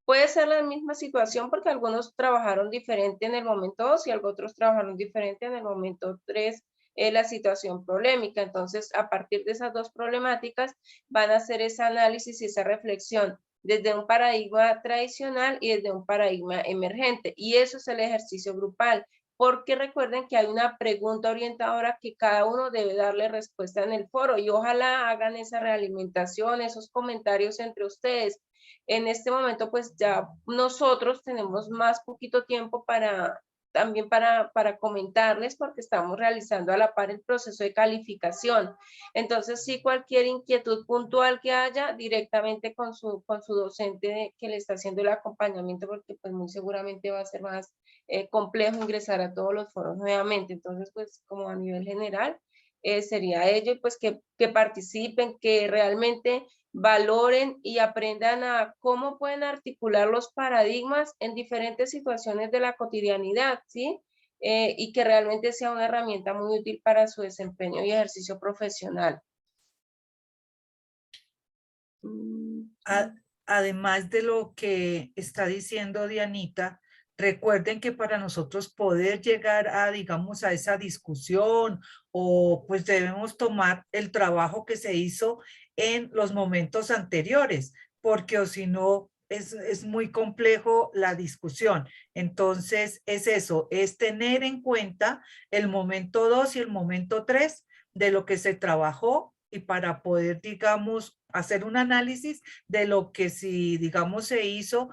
puede ser la misma situación porque algunos trabajaron diferente en el momento 2 y otros trabajaron diferente en el momento 3, la situación problemática. Entonces, a partir de esas dos problemáticas, van a hacer ese análisis y esa reflexión desde un paradigma tradicional y desde un paradigma emergente. Y eso es el ejercicio grupal, porque recuerden que hay una pregunta orientadora que cada uno debe darle respuesta en el foro y ojalá hagan esa realimentación, esos comentarios entre ustedes. En este momento, pues ya nosotros tenemos más poquito tiempo también para comentarles porque estamos realizando a la par el proceso de calificación. Entonces, sí, cualquier inquietud puntual que haya, directamente con su docente que le está haciendo el acompañamiento, porque pues muy seguramente va a ser más complejo ingresar a todos los foros nuevamente. Entonces, pues como a nivel general, sería ello, pues que participen, que realmente valoren y aprendan a cómo pueden articular los paradigmas en diferentes situaciones de la cotidianidad, ¿sí? Y que realmente sea una herramienta muy útil para su desempeño y ejercicio profesional. Además de lo que está diciendo Dianita, recuerden que para nosotros poder llegar a, digamos, a esa discusión o pues debemos tomar el trabajo que se hizo en los momentos anteriores, porque o si no es muy complejo la discusión. Entonces es eso, es tener en cuenta el momento 2 y el momento 3 de lo que se trabajó y para poder, digamos, hacer un análisis de lo que si, digamos, se hizo,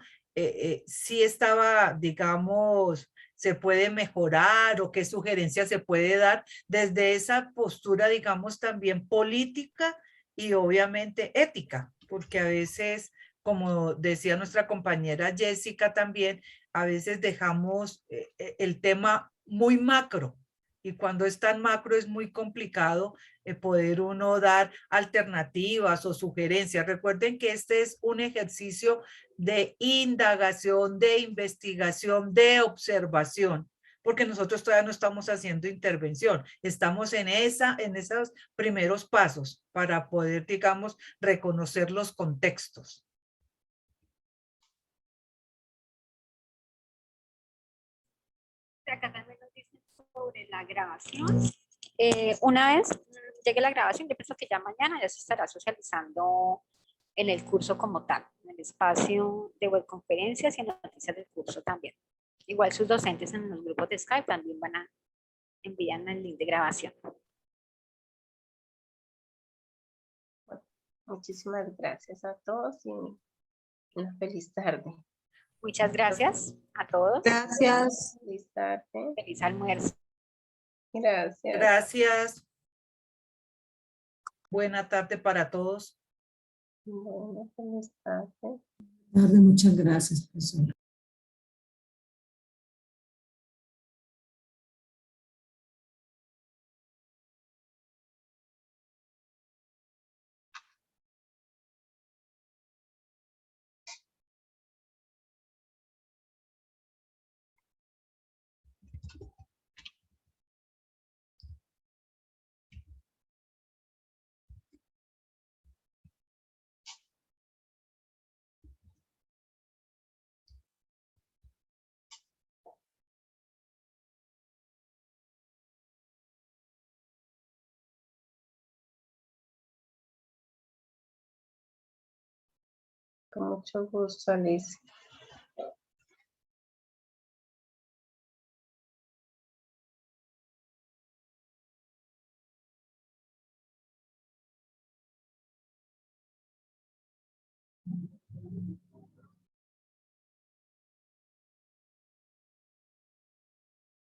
si estaba, digamos, se puede mejorar o qué sugerencias se puede dar desde esa postura, digamos, también política y obviamente ética, porque a veces, como decía nuestra compañera Jessica también, a veces dejamos el tema muy macro y cuando es tan macro es muy complicado poder uno dar alternativas o sugerencias. Recuerden que este es un ejercicio de indagación, de investigación, de observación, porque nosotros todavía no estamos haciendo intervención, estamos en esos primeros pasos para poder, digamos, reconocer los contextos. Acá también nos dicen sobre la grabación. Una vez llegue la grabación, yo pienso que ya mañana ya se estará socializando en el curso como tal, en el espacio de webconferencias y en las noticias del curso también. Igual sus docentes en los grupos de Skype también van a enviar el link de grabación. Muchísimas gracias a todos y una feliz tarde. Muchas gracias a todos. Gracias. Feliz tarde. Feliz almuerzo. Gracias. Gracias. Buena tarde para todos. Bueno, feliz tarde. Muchas gracias, profesora. Con mucho gusto, Alicia.